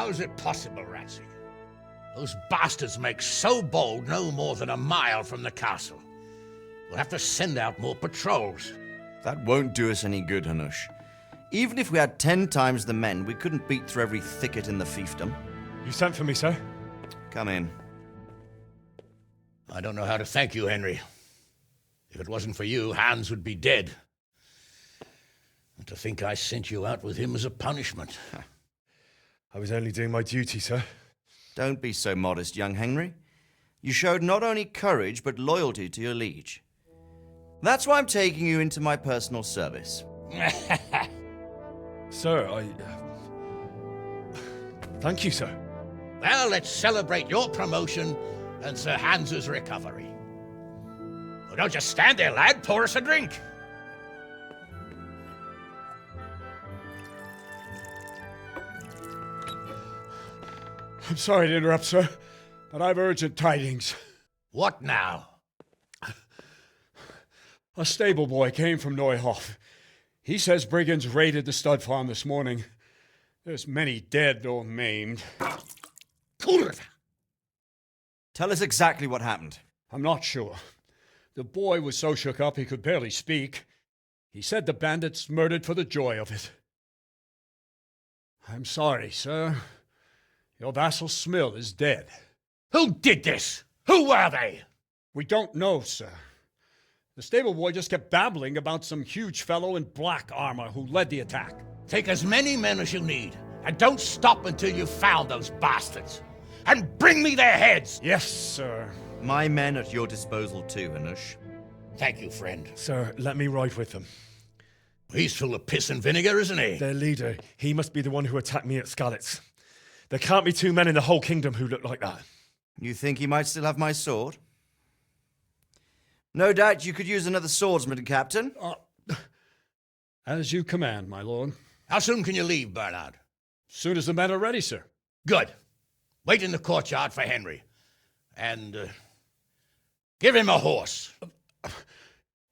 How is it possible, Radzig? Those bastards make so bold no more than a mile from the castle. We'll have to send out more patrols. That won't do us any good, Hanush. Even if we had 10 times the men, we couldn't beat through every thicket in the fiefdom. You sent for me, sir? Come in. I don't know how to thank you, Henry. If it wasn't for you, Hans would be dead. And to think I sent you out with him as a punishment. I was only doing my duty, sir. Don't be so modest, young Henry. You showed not only courage, but loyalty to your liege. That's why I'm taking you into my personal service. Sir, thank you, sir. Well, let's celebrate your promotion and Sir Hans's recovery. Well, don't just stand there, lad. Pour us a drink. I'm sorry to interrupt, sir, but I've urgent tidings. What now? A stable boy came from Neuhof. He says brigands raided the stud farm this morning. There's many dead or maimed. Tell us exactly what happened. I'm not sure. The boy was so shook up he could barely speak. He said the bandits murdered for the joy of it. I'm sorry, sir. Your vassal Smill is dead. Who did this? Who were they? We don't know, sir. The stable boy just kept babbling about some huge fellow in black armor who led the attack. Take as many men as you need, and don't stop until you've found those bastards. And bring me their heads! Yes, sir. My men at your disposal too, Hanush. Thank you, friend. Sir, let me ride with them. He's full of piss and vinegar, isn't he? Their leader, he must be the one who attacked me at Skalitz. There can't be 2 men in the whole kingdom who look like that. You think he might still have my sword? No doubt you could use another swordsman, Captain. As you command, my lord. How soon can you leave, Bernard? Soon as the men are ready, sir. Good. Wait in the courtyard for Henry. And give him a horse.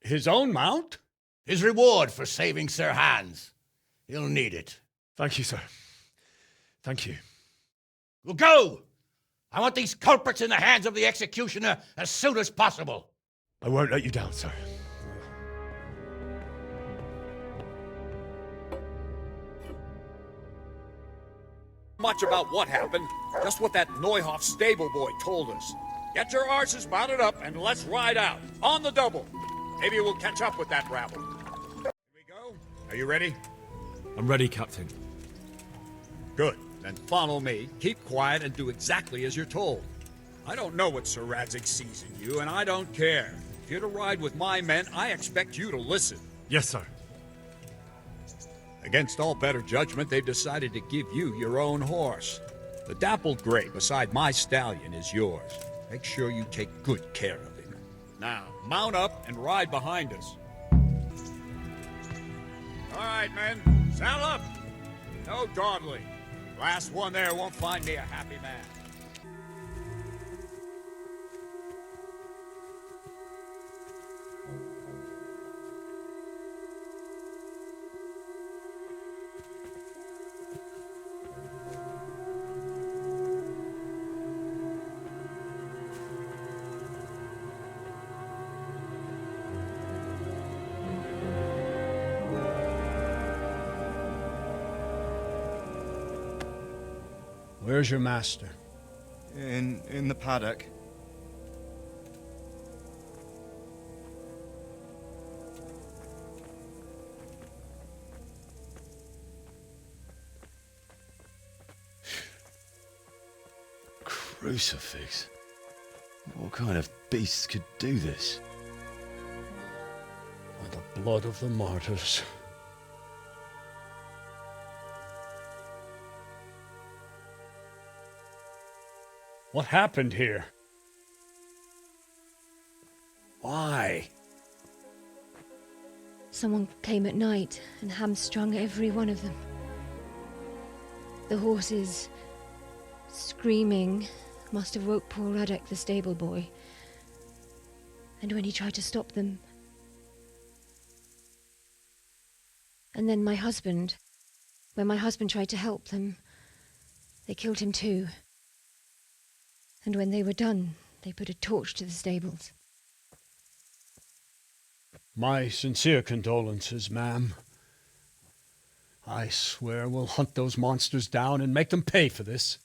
His own mount? His reward for saving Sir Hans. He'll need it. Thank you, sir. Thank you. Well, go! I want these culprits in the hands of the executioner as soon as possible. I won't let you down, sir. Much about what happened, just what that Neuhof stable boy told us. Get your arses mounted up and let's ride out. On the double. Maybe we'll catch up with that rabble. Here we go. Are you ready? I'm ready, Captain. Good. Then follow me. Keep quiet and do exactly as you're told. I don't know what Sir Radzig sees in you, and I don't care. If you're to ride with my men, I expect you to listen. Yes, sir. Against all better judgment, they've decided to give you your own horse. The dappled gray beside my stallion is yours. Make sure you take good care of him. Now, mount up and ride behind us. All right, men, saddle up. No dawdling. Last one there won't find me a happy man. Where's your master? In the paddock. Crucifix? What kind of beast could do this? By the blood of the martyrs. What happened here? Why? Someone came at night and hamstrung every one of them. The horses, screaming, must have woke poor Radzig, the stable boy. And when he tried to stop them... And then my husband, when my husband tried to help them, They killed him too. And when they were done, they put a torch to the stables. My sincere condolences, ma'am. I swear we'll hunt those monsters down and make them pay for this.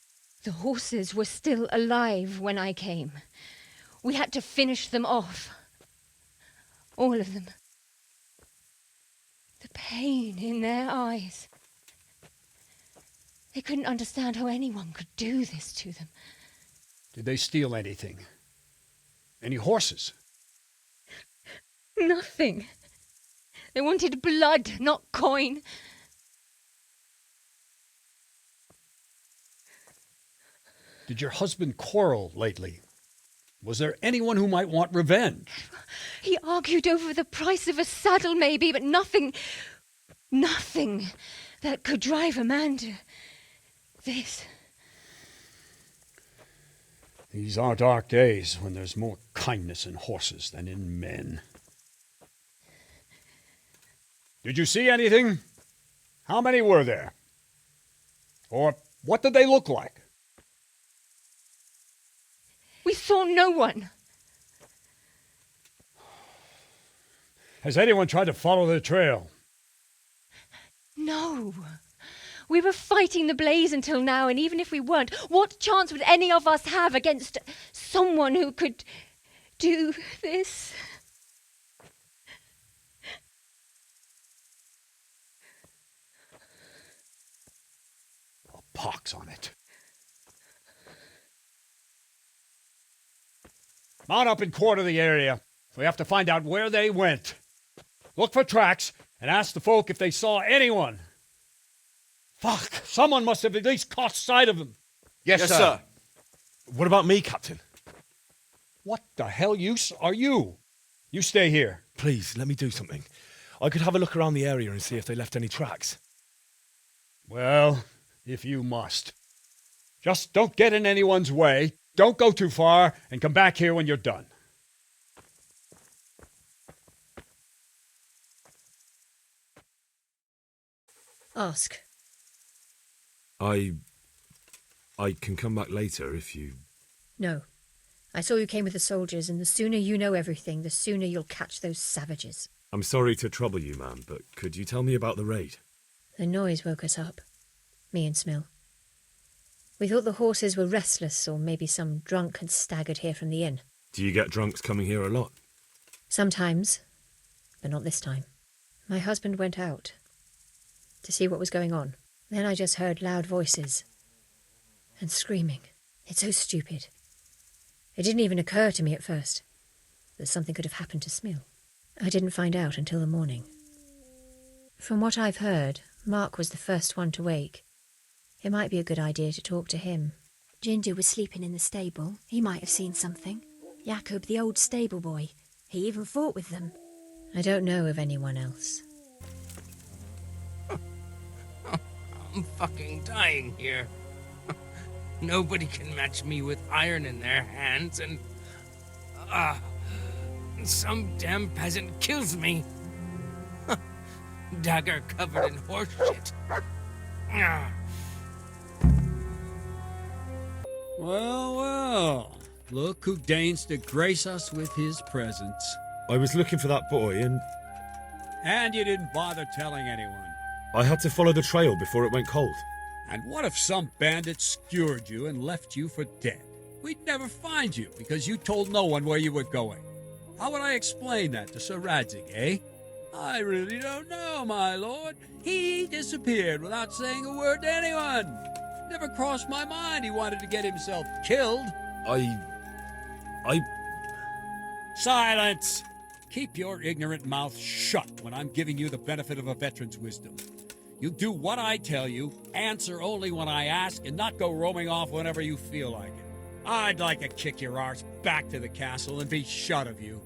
The horses were still alive when I came. We had to finish them off. All of them. The pain in their eyes. They couldn't understand how anyone could do this to them. Did they steal anything? Any horses? Nothing. They wanted blood, not coin. Did your husband quarrel lately? Was there anyone who might want revenge? He argued over the price of a saddle, maybe, but nothing that could drive a man to this. These are dark days when there's more kindness in horses than in men. Did you see anything? How many were there? Or what did they look like? We saw no one. Has anyone tried to follow the trail? No. We were fighting the blaze until now, and even if we weren't, what chance would any of us have against someone who could do this? A pox on it. Mount up and quarter the area. We have to find out where they went. Look for tracks and ask the folk if they saw anyone. Fuck! Someone must have at least caught sight of them. Yes, sir. What about me, Captain? What the hell use are you? You stay here. Please, let me do something. I could have a look around the area and see if they left any tracks. Well, if you must. Just don't get in anyone's way. Don't go too far, and come back here when you're done. Ask. I can come back later if you... No. I saw you came with the soldiers, and the sooner you know everything, the sooner you'll catch those savages. I'm sorry to trouble you, ma'am, but could you tell me about the raid? The noise woke us up. Me and Smill. We thought the horses were restless, or maybe some drunk had staggered here from the inn. Do you get drunks coming here a lot? Sometimes, but not this time. My husband went out to see what was going on. Then I just heard loud voices and screaming. It's so stupid. It didn't even occur to me at first that something could have happened to Smill. I didn't find out until the morning. From what I've heard, Mark was the first one to wake. It might be a good idea to talk to him. Ginger was sleeping in the stable. He might have seen something. Jakob, the old stable boy. He even fought with them. I don't know of anyone else. I'm fucking dying here. Nobody can match me with iron in their hands, and... some damn peasant kills me. Dagger covered in horse shit. Well, well. Look who deigns to grace us with his presence. I was looking for that boy and... And you didn't bother telling anyone. I had to follow the trail before it went cold. And what if some bandit skewered you and left you for dead? We'd never find you because you told no one where you were going. How would I explain that to Sir Radzig, eh? I really don't know, my lord. He disappeared without saying a word to anyone. Never crossed my mind he wanted to get himself killed. Silence! Keep your ignorant mouth shut when I'm giving you the benefit of a veteran's wisdom. You do what I tell you, answer only when I ask, and not go roaming off whenever you feel like it. I'd like to kick your arse back to the castle and be shut of you.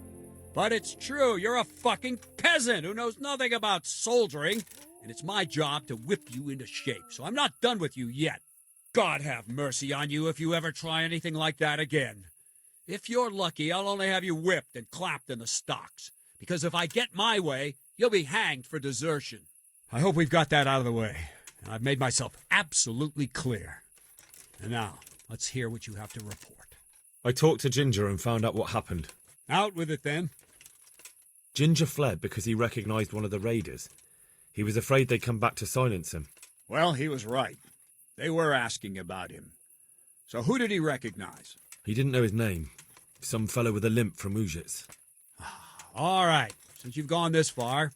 But it's true, you're a fucking peasant who knows nothing about soldiering, and it's my job to whip you into shape, so I'm not done with you yet. God have mercy on you if you ever try anything like that again. If you're lucky, I'll only have you whipped and clapped in the stocks, because if I get my way, you'll be hanged for desertion. I hope we've got that out of the way, and I've made myself absolutely clear. And now, let's hear what you have to report. I talked to Ginger and found out what happened. Out with it, then. Ginger fled because he recognized one of the raiders. He was afraid they'd come back to silence him. Well, he was right. They were asking about him. So who did he recognize? He didn't know his name. Some fellow with a limp from Ujits. All right. Since you've gone this far,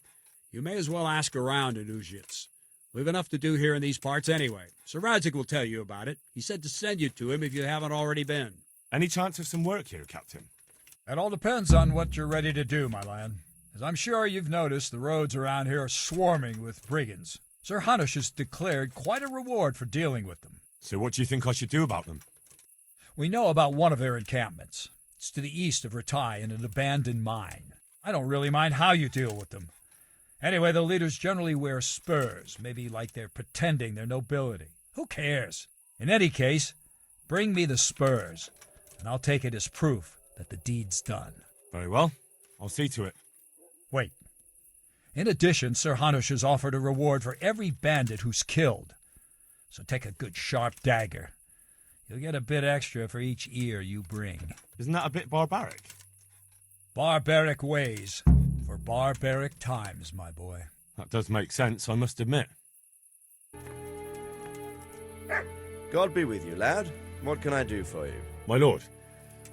you may as well ask around in Ujits. We've enough to do here in these parts anyway. Sir Radzig will tell you about it. He said to send you to him if you haven't already been. Any chance of some work here, Captain? It all depends on what you're ready to do, my lad. As I'm sure you've noticed, the roads around here are swarming with brigands. Sir Hanush has declared quite a reward for dealing with them. So what do you think I should do about them? We know about one of their encampments. It's to the east of Ratai in an abandoned mine. I don't really mind how you deal with them. Anyway, the leaders generally wear spurs, maybe like they're pretending they're nobility. Who cares? In any case, bring me the spurs, and I'll take it as proof that the deed's done. Very well. I'll see to it. Wait. In addition, Sir Hanush has offered a reward for every bandit who's killed. So take a good sharp dagger. You'll get a bit extra for each ear you bring. Isn't that a bit barbaric? Barbaric ways for barbaric times, my boy. That does make sense, I must admit. God be with you, lad. What can I do for you? My lord,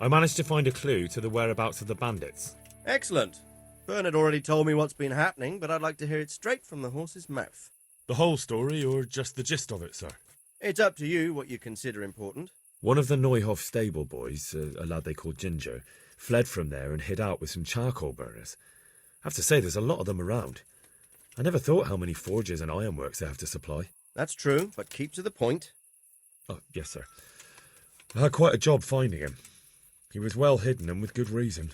I managed to find a clue to the whereabouts of the bandits. Excellent. Bernard already told me what's been happening, but I'd like to hear it straight from the horse's mouth. The whole story, or just the gist of it, sir? It's up to you what you consider important. One of the Neuhoff stable boys, a lad they called Ginger, fled from there and hid out with some charcoal burners. I have to say, there's a lot of them around. I never thought how many forges and ironworks they have to supply. That's true, but keep to the point. Oh, yes, sir. I had quite a job finding him. He was well hidden and with good reason.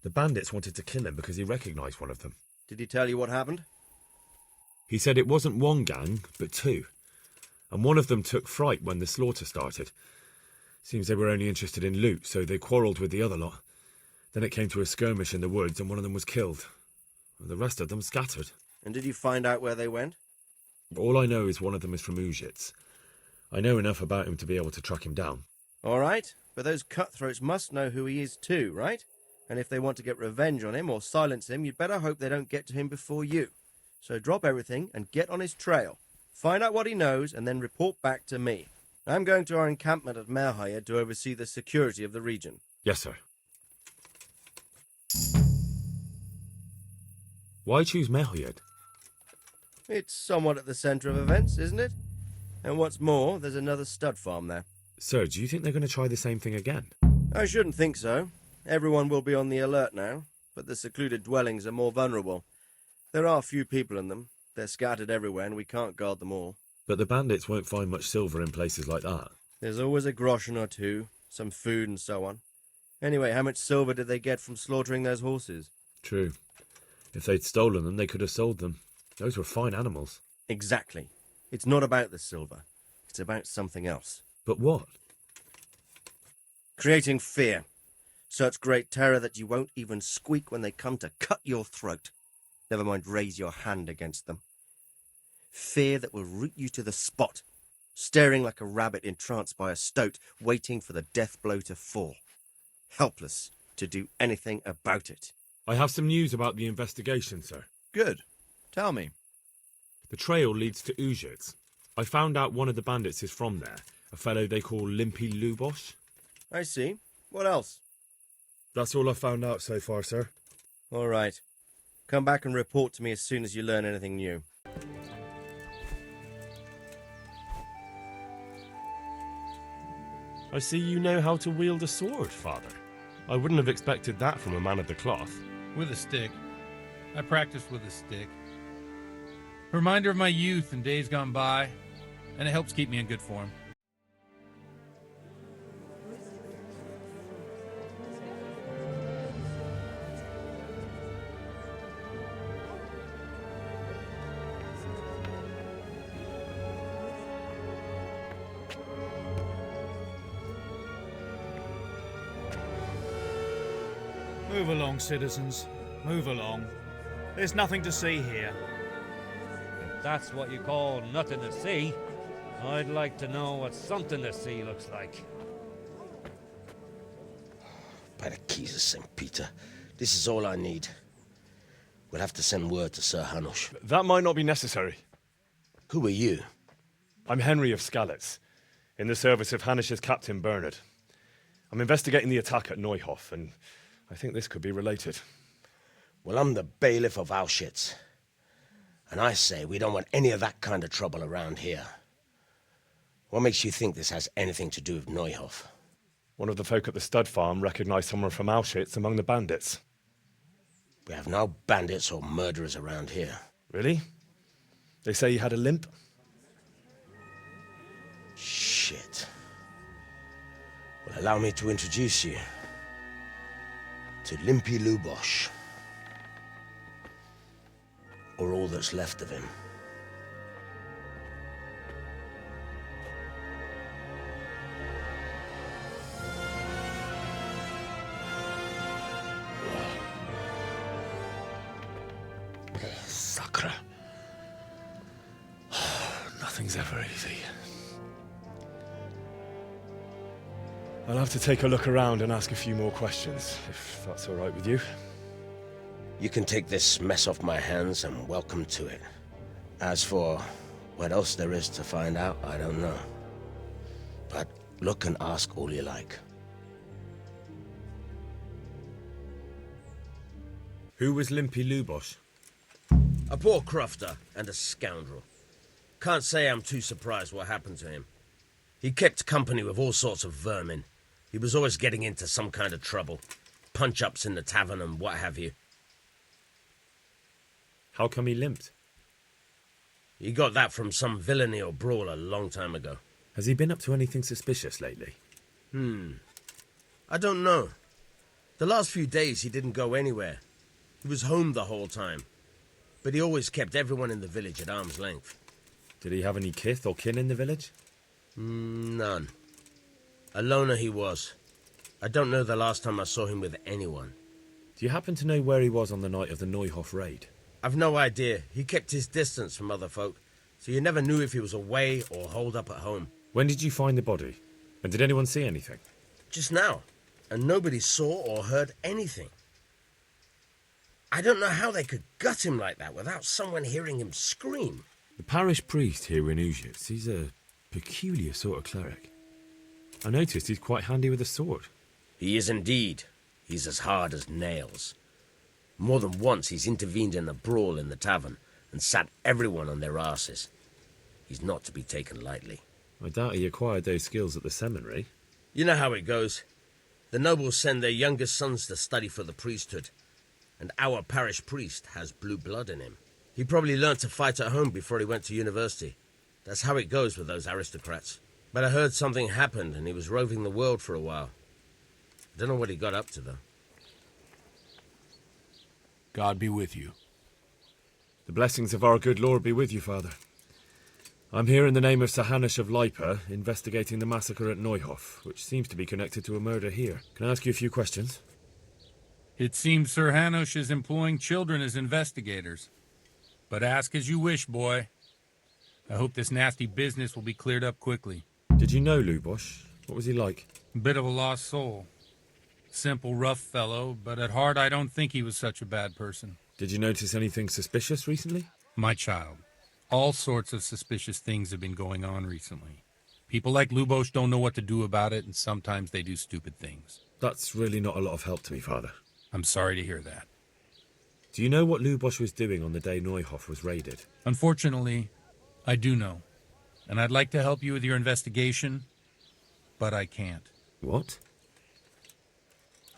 The bandits wanted to kill him because he recognised one of them. Did he tell you what happened? He said it wasn't one gang, but two. And one of them took fright when the slaughter started. Seems they were only interested in loot, so they quarrelled with the other lot. Then it came to a skirmish in the woods and one of them was killed. The rest of them scattered. And did you find out where they went? All I know is one of them is from Ujits. I know enough about him to be able to track him down. All right, but those cutthroats must know who he is too, right? And if they want to get revenge on him or silence him, you'd better hope they don't get to him before you. So drop everything and get on his trail. Find out what he knows and then report back to me. I'm going to our encampment at Merhayed to oversee the security of the region. Yes, sir. Why choose Merhayed? It's somewhat at the centre of events, isn't it? And what's more, there's another stud farm there. Sir, do you think they're going to try the same thing again? I shouldn't think so. Everyone will be on the alert now, but the secluded dwellings are more vulnerable. There are few people in them. They're scattered everywhere and we can't guard them all. But the bandits won't find much silver in places like that. There's always a groschen or two, some food and so on. Anyway, how much silver did they get from slaughtering those horses? True. If they'd stolen them, they could have sold them. Those were fine animals. Exactly. It's not about the silver. It's about something else. But what? Creating fear. Such great terror that you won't even squeak when they come to cut your throat. Never mind raise your hand against them. Fear that will root you to the spot, staring like a rabbit entranced by a stoat, waiting for the death blow to fall. Helpless to do anything about it. I have some news about the investigation, sir. Good. Tell me. The trail leads to Ujits. I found out one of the bandits is from there, a fellow they call Limpy Lubosh. I see. What else? That's all I found out so far, sir. All right. Come back and report to me as soon as you learn anything new. I see you know how to wield a sword, Father. I wouldn't have expected that from a man of the cloth. With a stick. I practiced with a stick. Reminder of my youth and days gone by, and it helps keep me in good form. Move along, citizens. Move along. There's nothing to see here. That's what you call nothing to see. I'd like to know what something to see looks like. By the keys of St. Peter, this is all I need. We'll have to send word to Sir Hanush. That might not be necessary. Who are you? I'm Henry of Skalitz, in the service of Hanush's Captain Bernard. I'm investigating the attack at Neuhof, and I think this could be related. Well, I'm the bailiff of Auschwitz. And I say we don't want any of that kind of trouble around here. What makes you think this has anything to do with Neuhof? One of the folk at the stud farm recognized someone from Auschwitz among the bandits. We have no bandits or murderers around here. Really? They say he had a limp? Shit. Well, allow me to introduce you to Limpy Lubosh. Or all that's left of him. Sacre. Nothing's ever easy. I'll have to take a look around and ask a few more questions, if that's all right with you. You can take this mess off my hands and welcome to it. As for what else there is to find out, I don't know. But look and ask all you like. Who was Limpy Lubosh? A poor crofter and a scoundrel. Can't say I'm too surprised what happened to him. He kept company with all sorts of vermin. He was always getting into some kind of trouble. Punch-ups in the tavern and what have you. How come he limped? He got that from some villainy or brawl a long time ago. Has he been up to anything suspicious lately? I don't know. The last few days he didn't go anywhere. He was home the whole time. But he always kept everyone in the village at arm's length. Did he have any kith or kin in the village? None. A loner he was. I don't know the last time I saw him with anyone. Do you happen to know where he was on the night of the Neuhof raid? I've no idea. He kept his distance from other folk, so you never knew if he was away or holed up at home. When did you find the body? And did anyone see anything? Just now. And nobody saw or heard anything. I don't know how they could gut him like that without someone hearing him scream. The parish priest here in Auschwitz, he's a peculiar sort of cleric. I noticed he's quite handy with a sword. He is indeed. He's as hard as nails. More than once he's intervened in a brawl in the tavern and sat everyone on their arses. He's not to be taken lightly. I doubt he acquired those skills at the seminary. You know how it goes. The nobles send their youngest sons to study for the priesthood, and our parish priest has blue blood in him. He probably learned to fight at home before he went to university. That's how it goes with those aristocrats. But I heard something happened and he was roving the world for a while. Don't know what he got up to, though. God be with you. The blessings of our good Lord be with you, Father. I'm here in the name of Sir Hanush of Lipa, investigating the massacre at Neuhof, which seems to be connected to a murder here. Can I ask you a few questions? It seems Sir Hanush is employing children as investigators. But ask as you wish, boy. I hope this nasty business will be cleared up quickly. Did you know Lubosh? What was he like? A bit of a lost soul. Simple, rough fellow, but at heart I don't think he was such a bad person. Did you notice anything suspicious recently? My child, all sorts of suspicious things have been going on recently. People like Lubosh don't know what to do about it, and sometimes they do stupid things. That's really not a lot of help to me, Father. I'm sorry to hear that. Do you know what Lubosh was doing on the day Neuhof was raided? Unfortunately, I do know. And I'd like to help you with your investigation, but I can't. What?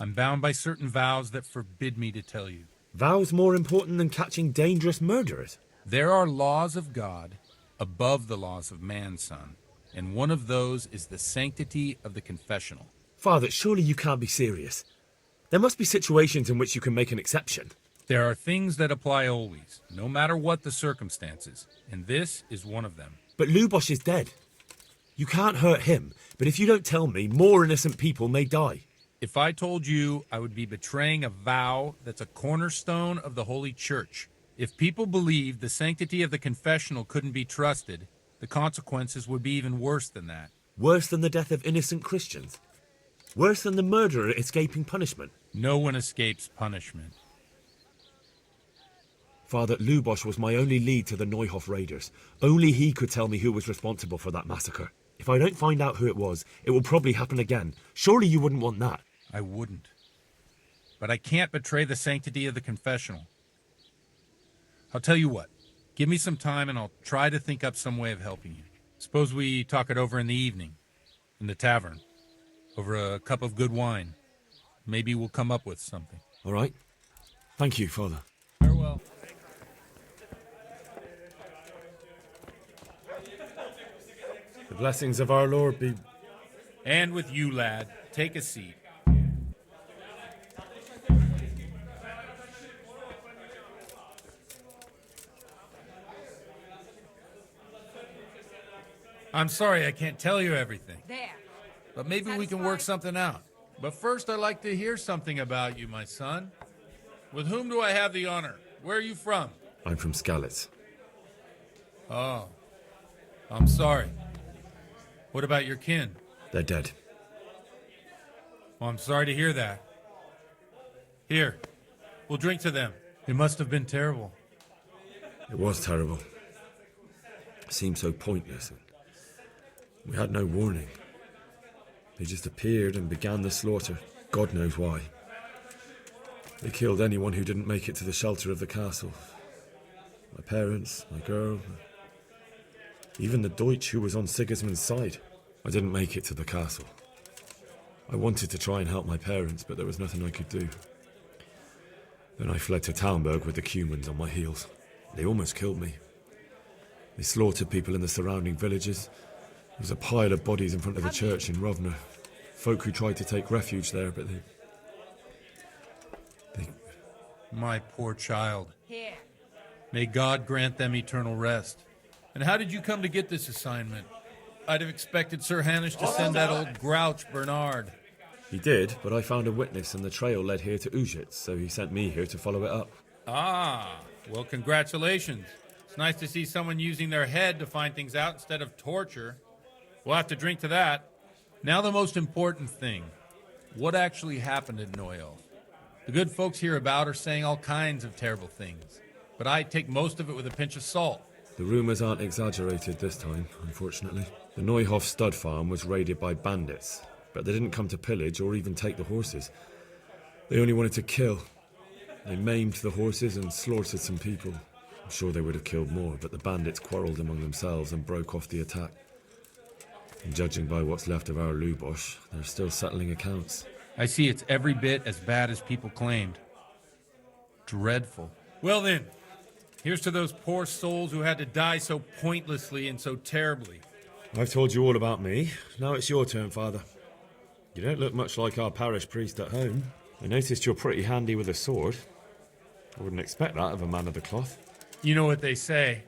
I'm bound by certain vows that forbid me to tell you. Vows more important than catching dangerous murderers? There are laws of God above the laws of man, son. And one of those is the sanctity of the confessional. Father, surely you can't be serious. There must be situations in which you can make an exception. There are things that apply always, no matter what the circumstances, and this is one of them. But Lubosh is dead. You can't hurt him, but if you don't tell me, more innocent people may die. If I told you, I would be betraying a vow that's a cornerstone of the Holy Church. If people believed the sanctity of the confessional couldn't be trusted, The consequences would be even worse than that. Worse than the death of innocent Christians? Worse than the murderer escaping punishment? No one escapes punishment. Father, Lubosch was my only lead to the Neuhof raiders. Only he could tell me who was responsible for that massacre. If I don't find out who it was, it will probably happen again. Surely you wouldn't want that. I wouldn't. But I can't betray the sanctity of the confessional. I'll tell you what. Give me some time and I'll try to think up some way of helping you. Suppose we talk it over in the evening, in the tavern, over a cup of good wine. Maybe we'll come up with something. All right. Thank you, Father. Farewell. The blessings of our Lord be... And with you, lad. Take a seat. I'm sorry I can't tell you everything. There. But maybe we can work something out. But first I'd like to hear something about you, my son. With whom do I have the honor? Where are you from? I'm from Skalitz. Oh. I'm sorry. What about your kin? They're dead. Well, I'm sorry to hear that. Here, we'll drink to them. It must have been terrible. It was terrible. It seemed so pointless. We had no warning. They just appeared and began the slaughter. God knows why. They killed anyone who didn't make it to the shelter of the castle. My parents, my girl, even the Deutsch who was on Sigismund's side. I didn't make it to the castle. I wanted to try and help my parents, but there was nothing I could do. Then I fled to Talmberg with the cumans on my heels. They almost killed me. They slaughtered people in the surrounding villages. There was a pile of bodies in front of the church in Rovna. Folk who tried to take refuge there, but they... My poor child. Here. May God grant them eternal rest. And how did you come to get this assignment? I'd have expected Sir Hanush to send that old grouch, Bernard. He did, but I found a witness and the trail led here to Ujitz, so he sent me here to follow it up. Ah, well, congratulations. It's nice to see someone using their head to find things out instead of torture. We'll have to drink to that. Now the most important thing. What actually happened in Neuhof? The good folks hereabout are saying all kinds of terrible things, but I take most of it with a pinch of salt. The rumours aren't exaggerated this time, unfortunately. The Neuhof stud farm was raided by bandits, but they didn't come to pillage or even take the horses. They only wanted to kill. They maimed the horses and slaughtered some people. I'm sure they would have killed more, but the bandits quarrelled among themselves and broke off the attack. And judging by what's left of our Lubosch, they're still settling accounts. I see it's every bit as bad as people claimed. Dreadful. Well then, here's to those poor souls who had to die so pointlessly and so terribly. I've told you all about me. Now it's your turn, Father. You don't look much like our parish priest at home. I noticed you're pretty handy with a sword. I wouldn't expect that of a man of the cloth. You know what they say.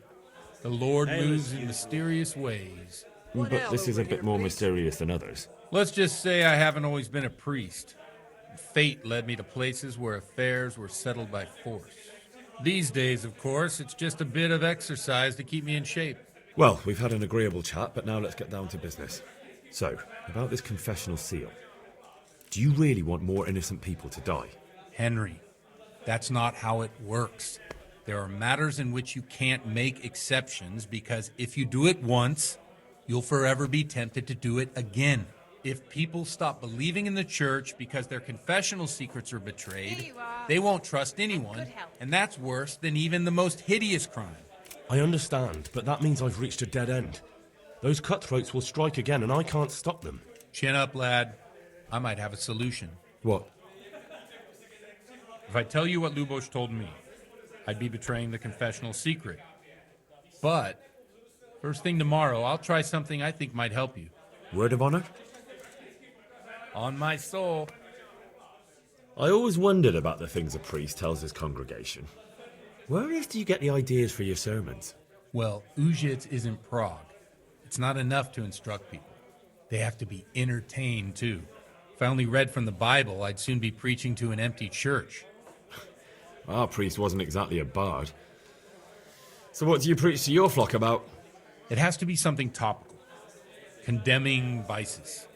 The Lord moves in mysterious ways. But this is a bit more mysterious than others. Let's just say I haven't always been a priest. Fate led me to places where affairs were settled by force. These days, of course, it's just a bit of exercise to keep me in shape. Well, we've had an agreeable chat, but now let's get down to business. So, about this confessional seal. Do you really want more innocent people to die? Henry, that's not how it works. There are matters in which you can't make exceptions because if you do it once, you'll forever be tempted to do it again. If people stop believing in the church because their confessional secrets are betrayed, they won't trust anyone, and that's worse than even the most hideous crime. I understand, but that means I've reached a dead end. Those cutthroats will strike again, and I can't stop them. Chin up, lad. I might have a solution. What? If I tell you what Lubosch told me, I'd be betraying the confessional secret. But, first thing tomorrow, I'll try something I think might help you. Word of honor? On my soul. I always wondered about the things a priest tells his congregation. Where else do you get the ideas for your sermons? Well, Ujitz isn't Prague. It's not enough to instruct people. They have to be entertained, too. If I only read from the Bible, I'd soon be preaching to an empty church. Our priest wasn't exactly a bard. So what do you preach to your flock about? It has to be something topical, condemning vices,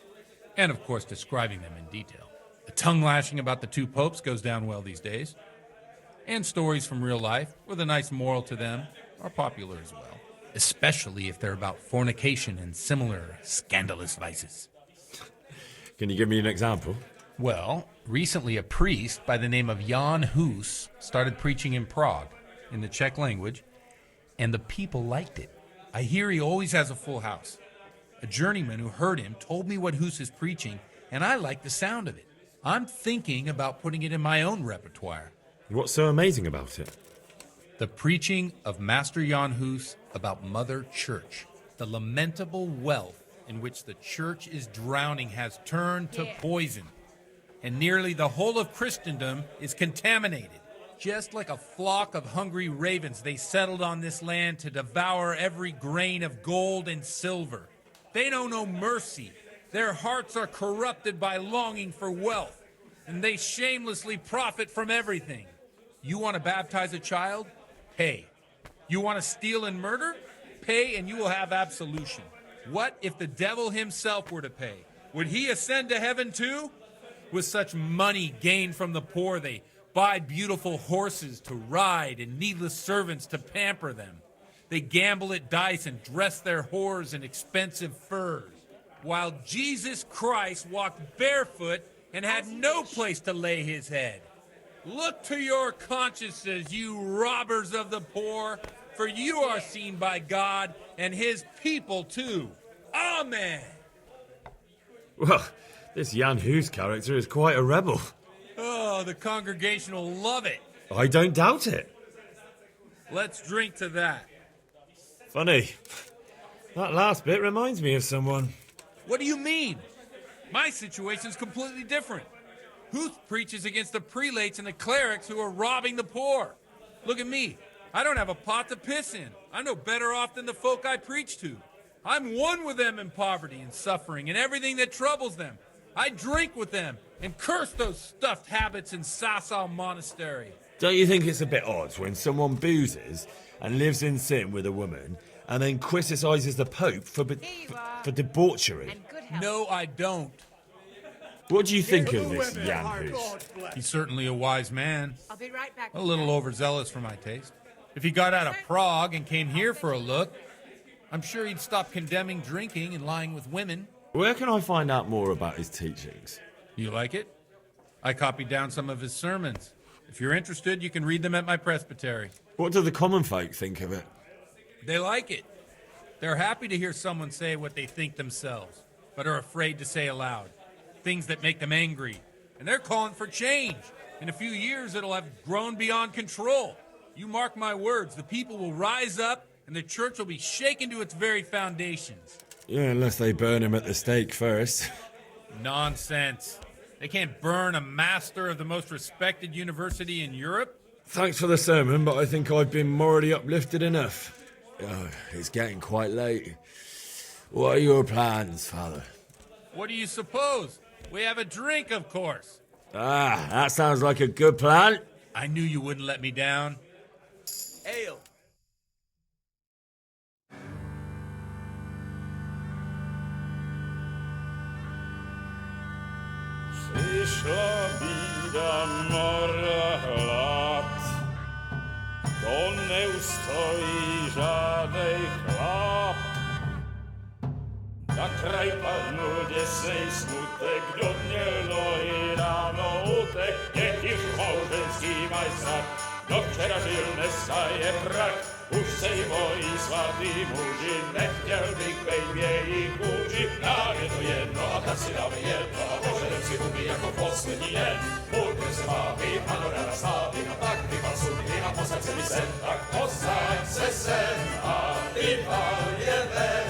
and of course describing them in detail. The tongue lashing about the two popes goes down well these days, and stories from real life with a nice moral to them are popular as well, especially if they're about fornication and similar scandalous vices. Can you give me an example? Well, recently a priest by the name of Jan Hus started preaching in Prague in the Czech language, and the people liked it. I hear he always has a full house. A journeyman who heard him told me what Hus is preaching, and I like the sound of it. I'm thinking about putting it in my own repertoire. What's so amazing about it? The preaching of Master Jan Hus about Mother Church. The lamentable wealth in which the church is drowning has turned to poison, and nearly the whole of Christendom is contaminated. Just like a flock of hungry ravens, they settled on this land to devour every grain of gold and silver. They know no mercy. Their hearts are corrupted by longing for wealth, and they shamelessly profit from everything. You want to baptize a child? Pay. You want to steal and murder? Pay and you will have absolution. What if the devil himself were to pay? Would he ascend to heaven too? With such money gained from the poor, they buy beautiful horses to ride and needless servants to pamper them. They gamble at dice and dress their whores in expensive furs, while Jesus Christ walked barefoot and had no place to lay his head. Look to your consciences, you robbers of the poor, for you are seen by God and his people too. Amen. Well, this Jan Hus character is quite a rebel. Oh, the congregation will love it. I don't doubt it. Let's drink to that. Funny. That last bit reminds me of someone. What do you mean? My situation's completely different. Huth preaches against the prelates and the clerics who are robbing the poor. Look at me. I don't have a pot to piss in. I'm no better off than the folk I preach to. I'm one with them in poverty and suffering and everything that troubles them. I drink with them and curse those stuffed habits in Sasau Monastery. Don't you think it's a bit odd when someone boozes and lives in sin with a woman and then criticizes the Pope for debauchery? No, I don't. What do you think of this Jan Hus? He's certainly a wise man. I'll be right back. A little overzealous for my taste. If he got out of Prague and came here for a look, I'm sure he'd stop condemning drinking and lying with women. Where can I find out more about his teachings? You like it? I copied down some of his sermons. If you're interested, you can read them at my presbytery. What do the common folk think of it? They like it. They're happy to hear someone say what they think themselves, but are afraid to say aloud. Things that make them angry. And they're calling for change. In a few years, it'll have grown beyond control. You mark my words, the people will rise up and the church will be shaken to its very foundations. Yeah, unless they burn him at the stake first. Nonsense. They can't burn a master of the most respected university in Europe. Thanks for the sermon, but I think I've been morally uplifted enough. Oh, it's getting quite late. What are your plans, Father? What do you suppose? We have a drink, of course. Ah, that sounds like a good plan. I knew you wouldn't let me down. Ale. Przyszła bida mora lat, to nie ustoi żadnej chlap. Na kraj padł dziesięć smutek, do dnielo i rano utek, niech ich małżeński majstak, do wczera żylne staje prak. Už sejmo i svatý muži, nechtěl bych bejt v jejich kůži. Nám je to jedno a tak si dáme jedno a požerem si huby jako poslední den. Budeme se bavit a do rána slávy a tak vypal sudy a posaď se mi sem. Tak posaď se sem a vypal je ven.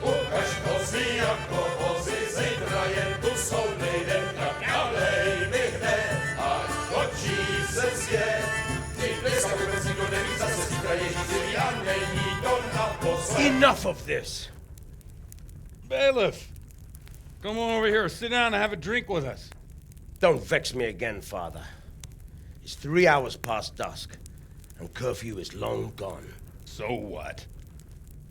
Ukaž kozy jako vozy, zítra je tu soudnej den. Tak nalej mi hned a točí se svět. Enough of this! Bailiff! Come on over here, sit down and have a drink with us. Don't vex me again, Father. It's 3 hours past dusk, and curfew is long gone. So what?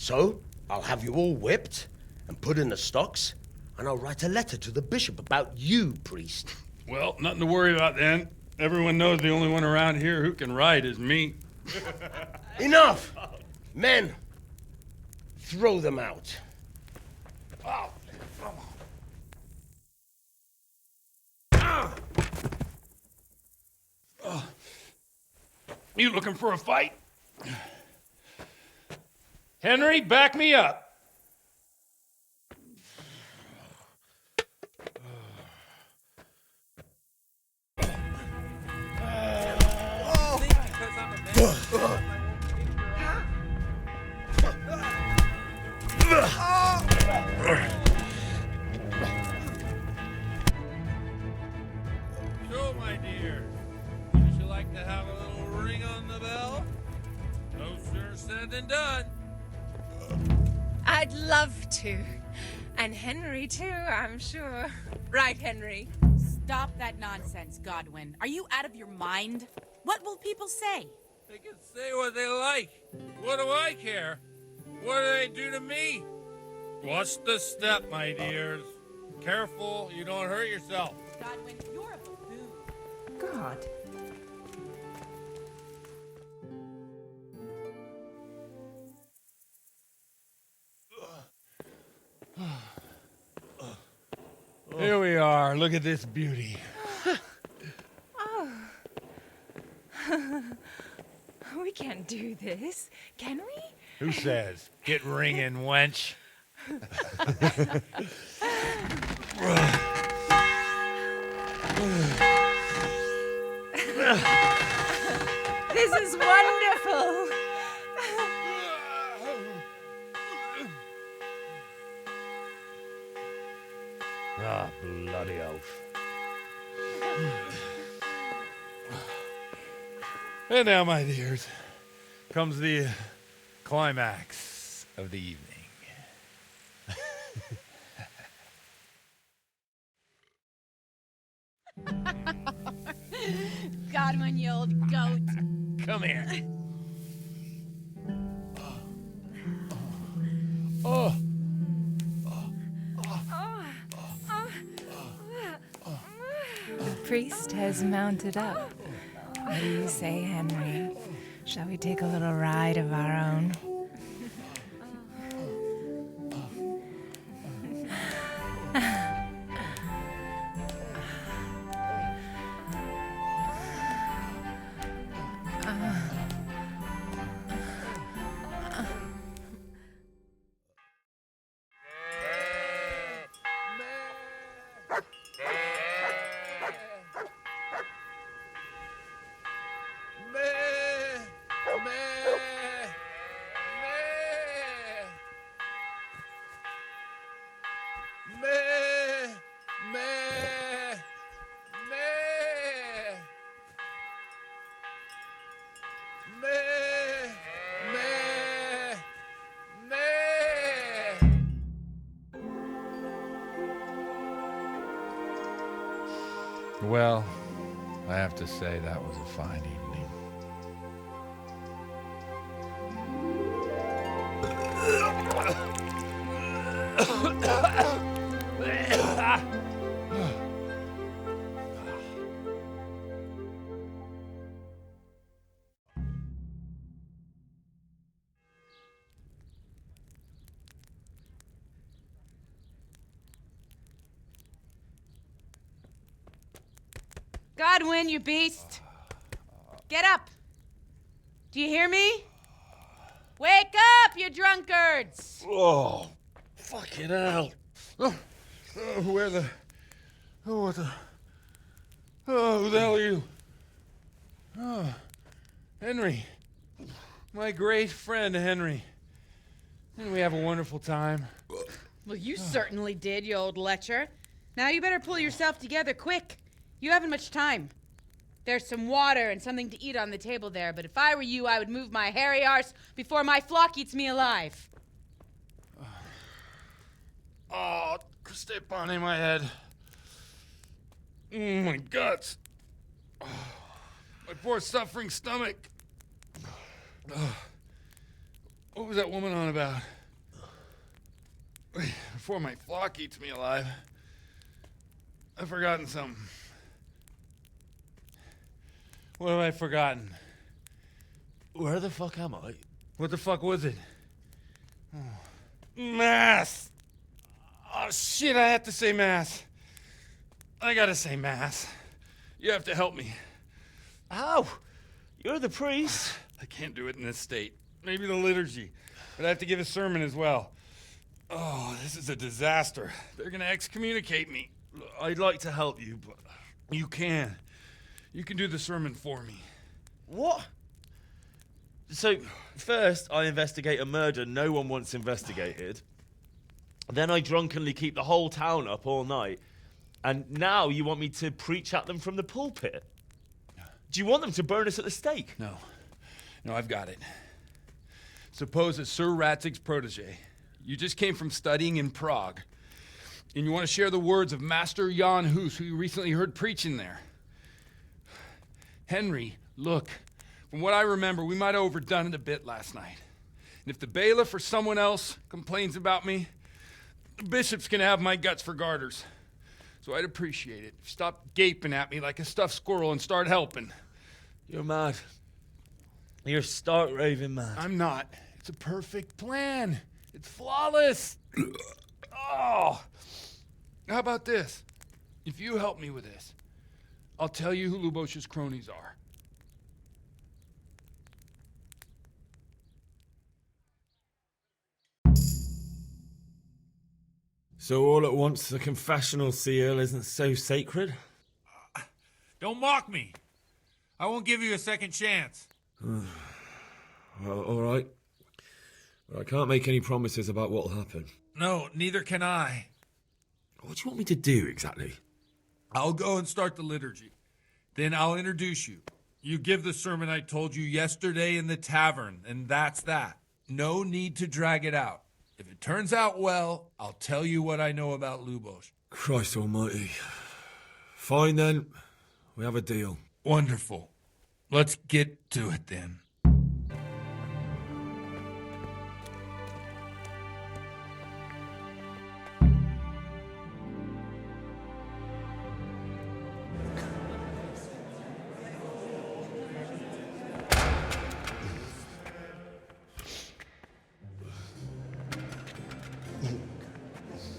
So, I'll have you all whipped and put in the stocks, and I'll write a letter to the bishop about you, priest. Well, nothing to worry about then. Everyone knows the only one around here who can write is me. Enough! Men, throw them out. You looking for a fight? Henry, back me up. So, my dear, would you like to have a little ring on the bell? No sooner said than done. I'd love to. And Henry, too, I'm sure. Right, Henry? Stop that nonsense, Godwin. Are you out of your mind? What will people say? They can say what they like. What do I care? What do they do to me? What's the step, my dears? Careful, you don't hurt yourself. Godwin, you're a buffoon. God. Here we are. Look at this beauty. Oh. We can't do this, can we? Who says? Get ringing, wench. This is wonderful. Ah, bloody oath. And now, my dears, comes the climax of the evening. Godwin, you old goat. Come here. Oh. The priest has mounted up. What do you say, Henry? Shall we take a little ride of our own? Well, I have to say that was a fine evening. Godwin, you beast. Get up. Do you hear me? Wake up, you drunkards! Oh, fucking hell. Where the... Oh, what the... Oh, who the hell are you? Oh, Henry. My great friend, Henry. Didn't we have a wonderful time? Well, you certainly did, you old lecher. Now you better pull yourself together quick. You haven't much time. There's some water and something to eat on the table there, but if I were you, I would move my hairy arse before my flock eats me alive. Oh, step on in my head. My guts. Oh, my poor suffering stomach. Oh, what was that woman on about? Before my flock eats me alive, I've forgotten something. What have I forgotten? Where the fuck am I? What the fuck was it? Oh. Mass! Oh shit, I have to say mass. I gotta say mass. You have to help me. How? You're the priest. I can't do it in this state. Maybe the liturgy. But I have to give a sermon as well. Oh, this is a disaster. They're gonna excommunicate me. I'd like to help you, but... You can. You can do the sermon for me. What? So, first I investigate a murder no one wants investigated. Then I drunkenly keep the whole town up all night. And now you want me to preach at them from the pulpit? Do you want them to burn us at the stake? No. No, I've got it. Suppose as Sir Radzig's protege, you just came from studying in Prague, and you want to share the words of Master Jan Hus, who you recently heard preaching there. Henry, look, from what I remember, we might have overdone it a bit last night. And if the bailiff or someone else complains about me, the bishop's gonna have my guts for garters. So I'd appreciate it. Stop gaping at me like a stuffed squirrel and start helping. You're mad. You're stark raving mad. I'm not. It's a perfect plan. It's flawless. Oh. How about this? If you help me with this, I'll tell you who Lubosh's cronies are. So all at once the confessional seal isn't so sacred? Don't mock me. I won't give you a second chance. Well, all right. But I can't make any promises about what'll happen. No, neither can I. What do you want me to do exactly? I'll go and start the liturgy. Then I'll introduce you. You give the sermon I told you yesterday in the tavern, and that's that. No need to drag it out. If it turns out well, I'll tell you what I know about Lubosh. Christ almighty. Fine then. We have a deal. Wonderful. Let's get to it then.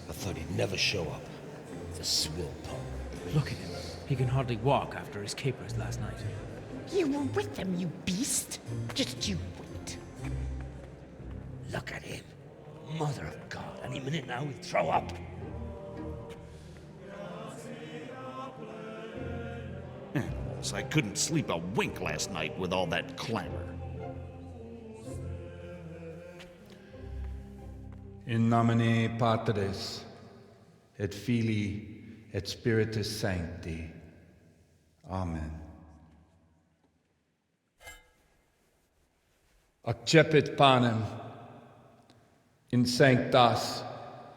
I thought he'd never show up. The swill pump. Look at him. He can hardly walk after his capers last night. You were with them, you beast. Just you wait. Look at him. Mother of God, any minute now he'll throw up. So I couldn't sleep a wink last night with all that clamor. In nomine Patris, et Filii, et Spiritus Sancti. Amen. Accepit panem in sanctas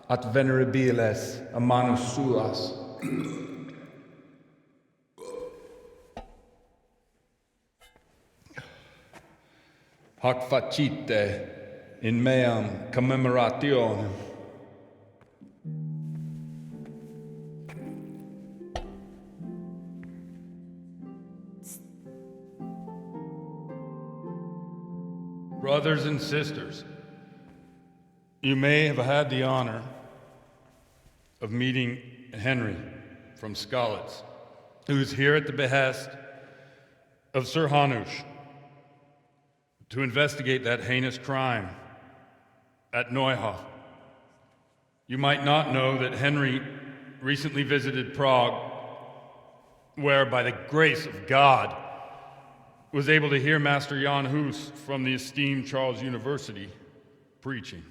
at venerabiles a manus suas. Hac facite in meam commemorationem. Brothers and sisters, you may have had the honor of meeting Henry from Skalitz, who is here at the behest of Sir Hanush to investigate that heinous crime at Neuhof. You might not know that Henry recently visited Prague, where, by the grace of God, was able to hear Master Jan Hus from the esteemed Charles University preaching.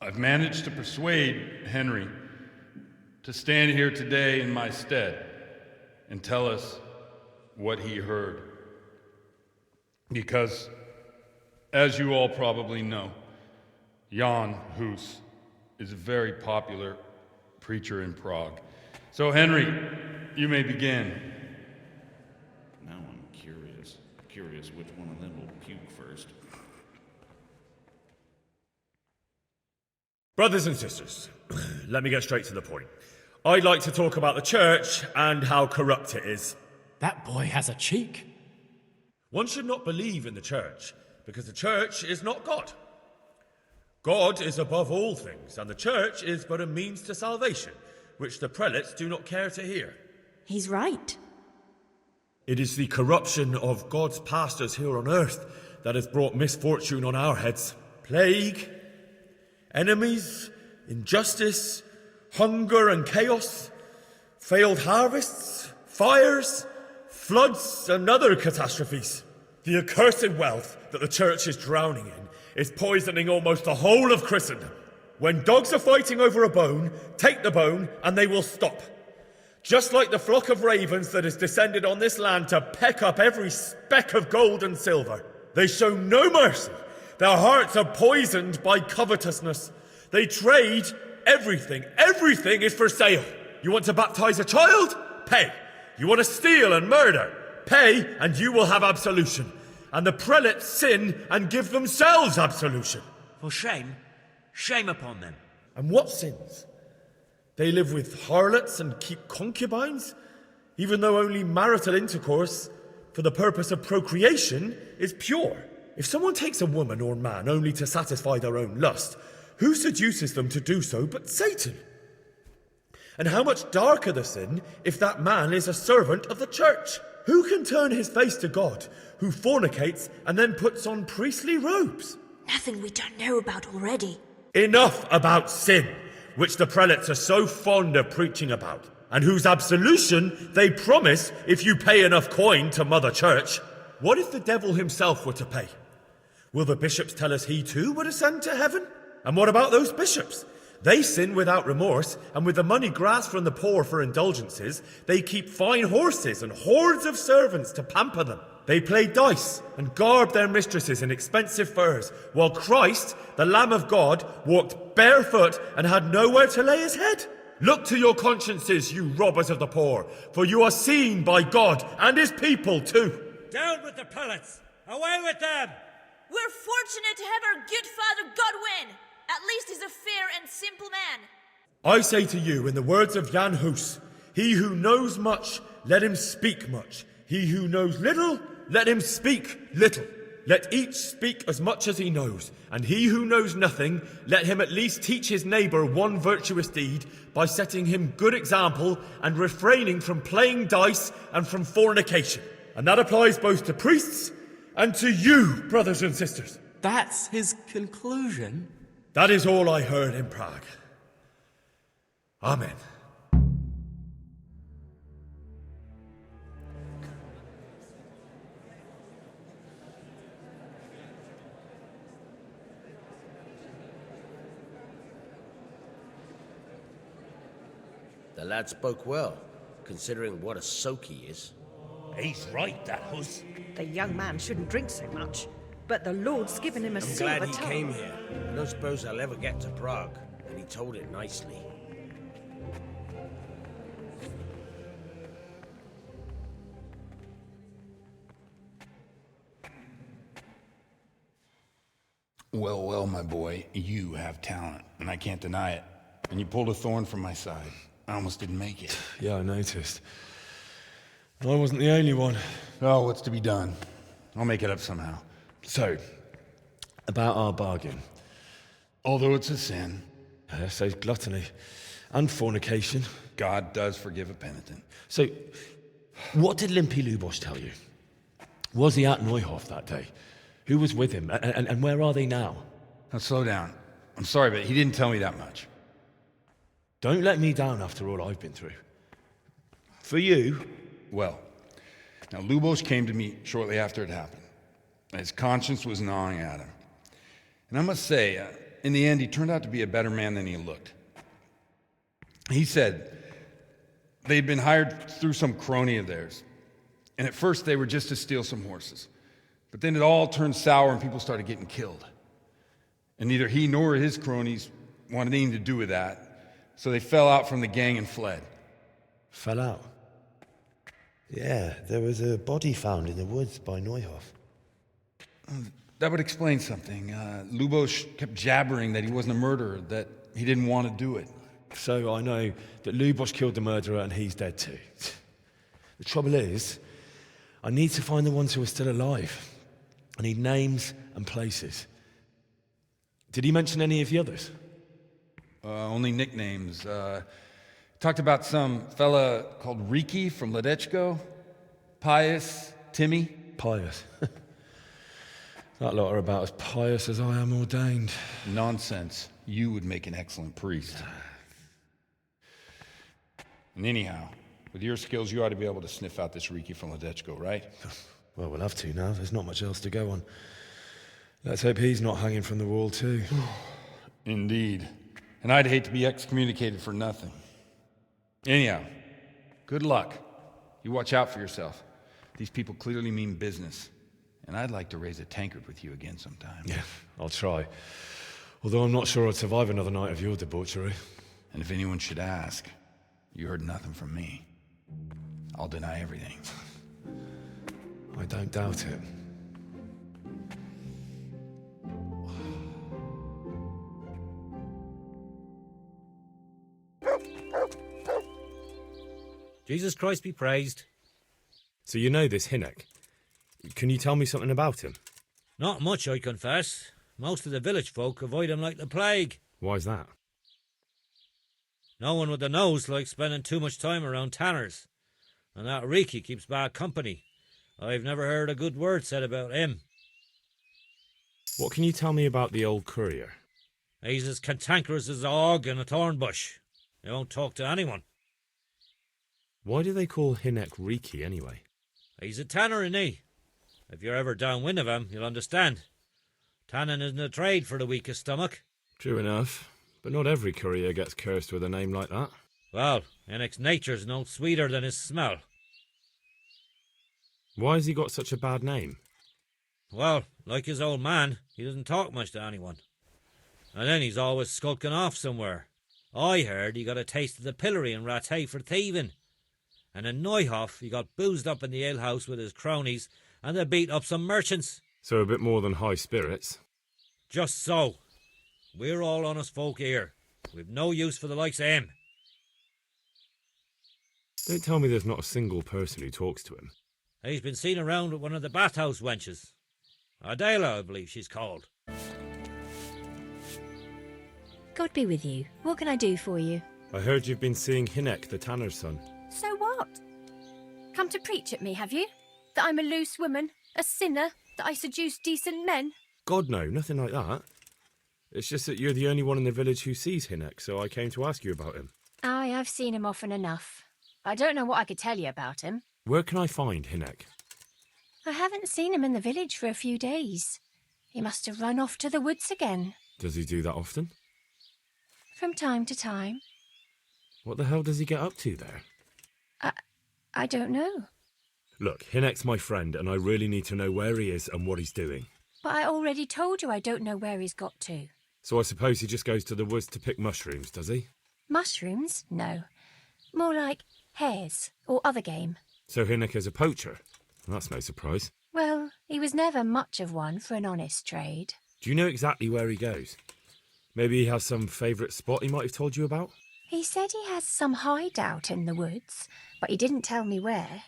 I've managed to persuade Henry to stand here today in my stead and tell us what he heard. Because, as you all probably know, Jan Hus is a very popular preacher in Prague. So, Henry, you may begin. Now I'm curious which one of them will puke first. Brothers and sisters, let me get straight to the point. I'd like to talk about the church and how corrupt it is. That boy has a cheek. One should not believe in the church, because the church is not God. God is above all things, and the church is but a means to salvation, which the prelates do not care to hear. He's right. It is the corruption of God's pastors here on earth that has brought misfortune on our heads. Plague, enemies, injustice, hunger and chaos, failed harvests, fires, floods and other catastrophes. The accursed wealth that the church is drowning in is poisoning almost the whole of Christendom. When dogs are fighting over a bone, take the bone and they will stop. Just like the flock of ravens that has descended on this land to peck up every speck of gold and silver. They show no mercy. Their hearts are poisoned by covetousness. They trade everything. Everything is for sale. You want to baptize a child? Pay. You want to steal and murder? Pay, and you will have absolution. And the prelates sin and give themselves absolution. For shame. Shame upon them. And what sins? They live with harlots and keep concubines, even though only marital intercourse for the purpose of procreation is pure. If someone takes a woman or man only to satisfy their own lust, who seduces them to do so but Satan? And how much darker the sin if that man is a servant of the church? Who can turn his face to God, who fornicates and then puts on priestly robes? Nothing we don't know about already. Enough about sin, which the prelates are so fond of preaching about, and whose absolution they promise if you pay enough coin to Mother Church. What if the devil himself were to pay? Will the bishops tell us he too would ascend to heaven? And what about those bishops? They sin without remorse, and with the money grasped from the poor for indulgences, they keep fine horses and hordes of servants to pamper them. They play dice and garb their mistresses in expensive furs, while Christ, the Lamb of God, walked barefoot and had nowhere to lay his head. Look to your consciences, you robbers of the poor, for you are seen by God and his people too. Down with the prelates! Away with them! We're fortunate to have our good father Godwin. At least he's a fair and simple man. I say to you, in the words of Jan Hus, he who knows much, let him speak much. He who knows little, let him speak little. Let each speak as much as he knows, and he who knows nothing, let him at least teach his neighbour one virtuous deed by setting him good example and refraining from playing dice and from fornication. And that applies both to priests and to you, brothers and sisters. That's his conclusion? That is all I heard in Prague. Amen. The lad spoke well, considering what a soak he is. He's right, that Hus. The young man shouldn't drink so much, but the Lord's given him a silver I'm glad he tongue. came here. I don't suppose I'll ever get to Prague, and he told it nicely. Well, well, my boy, you have talent, and I can't deny it. And you pulled a thorn from my side. I almost didn't make it. Yeah, I noticed. I wasn't the only one. Oh, what's to be done? I'll make it up somehow. So, about our bargain. Although it's a sin. So gluttony and fornication. God does forgive a penitent. So, what did Limpy Lubosh tell you? Was he at Neuhof that day? Who was with him? And where are they now? Now, slow down. I'm sorry, but he didn't tell me that much. Don't let me down after all I've been through. For you... Well, now Lubosh came to me shortly after it happened. His conscience was gnawing at him. And I must say, in the end, he turned out to be a better man than he looked. He said they'd been hired through some crony of theirs. And at first they were just to steal some horses. But then it all turned sour and people started getting killed. And neither he nor his cronies wanted anything to do with that. So they fell out from the gang and fled. Fell out? Yeah, there was a body found in the woods by Neuhof. That would explain something. Lubosh kept jabbering that he wasn't a murderer, that he didn't want to do it. So I know that Lubos killed the murderer and he's dead too. The trouble is, I need to find the ones who are still alive. I need names and places. Did he mention any of the others? Only nicknames. Talked about some fella called Riki from Ledechko, Pius, Timmy. Pius. That lot are about as pious as I am ordained. Nonsense. You would make an excellent priest. And anyhow, with your skills, you ought to be able to sniff out this Riki from Ledechko, right? Well, we'll have to now. There's not much else to go on. Let's hope he's not hanging from the wall too. Indeed. And I'd hate to be excommunicated for nothing. Anyhow, good luck. You watch out for yourself. These people clearly mean business. And I'd like to raise a tankard with you again sometime. Yeah, I'll try. Although I'm not sure I'd survive another night of your debauchery. And if anyone should ask, you heard nothing from me. I'll deny everything. I don't doubt it. Jesus Christ be praised. So you know this Hinek. Can you tell me something about him? Not much, I confess. Most of the village folk avoid him like the plague. Why's that? No one with a nose likes spending too much time around tanners. And that Riki keeps bad company. I've never heard a good word said about him. What can you tell me about the old courier? He's as cantankerous as a hog in a thorn bush. He won't talk to anyone. Why do they call Hinek Riki anyway? He's a tanner, isn't he? If you're ever downwind of him, you'll understand. Tanning isn't a trade for the weakest stomach. True enough, but not every courier gets cursed with a name like that. Well, Hinek's nature's no sweeter than his smell. Why has he got such a bad name? Well, like his old man, he doesn't talk much to anyone. And then he's always skulking off somewhere. I heard he got a taste of the pillory in Rattay for thieving. And in Neuhof, he got boozed up in the alehouse with his cronies, and they beat up some merchants. So a bit more than high spirits. Just so. We're all honest folk here. We've no use for the likes of him. Don't tell me there's not a single person who talks to him. He's been seen around with one of the bathhouse wenches. Adela, I believe she's called. God be with you. What can I do for you? I heard you've been seeing Hinek, the tanner's son. So what? Come to preach at me, have you? That I'm a loose woman, a sinner, that I seduce decent men? God, no, nothing like that. It's just that you're the only one in the village who sees Hinek, so I came to ask you about him. Aye, I've seen him often enough. I don't know what I could tell you about him. Where can I find Hinek? I haven't seen him in the village for a few days. He must have run off to the woods again. Does he do that often? From time to time. What the hell does he get up to there? I don't know. Look, Hinek's my friend, and I really need to know where he is and what he's doing. But I already told you I don't know where he's got to. So I suppose he just goes to the woods to pick mushrooms, does he? Mushrooms? No. More like hares or other game. So Hinek is a poacher? That's no surprise. Well, he was never much of one for an honest trade. Do you know exactly where he goes? Maybe he has some favourite spot he might have told you about? He said he has some hideout in the woods, but he didn't tell me where.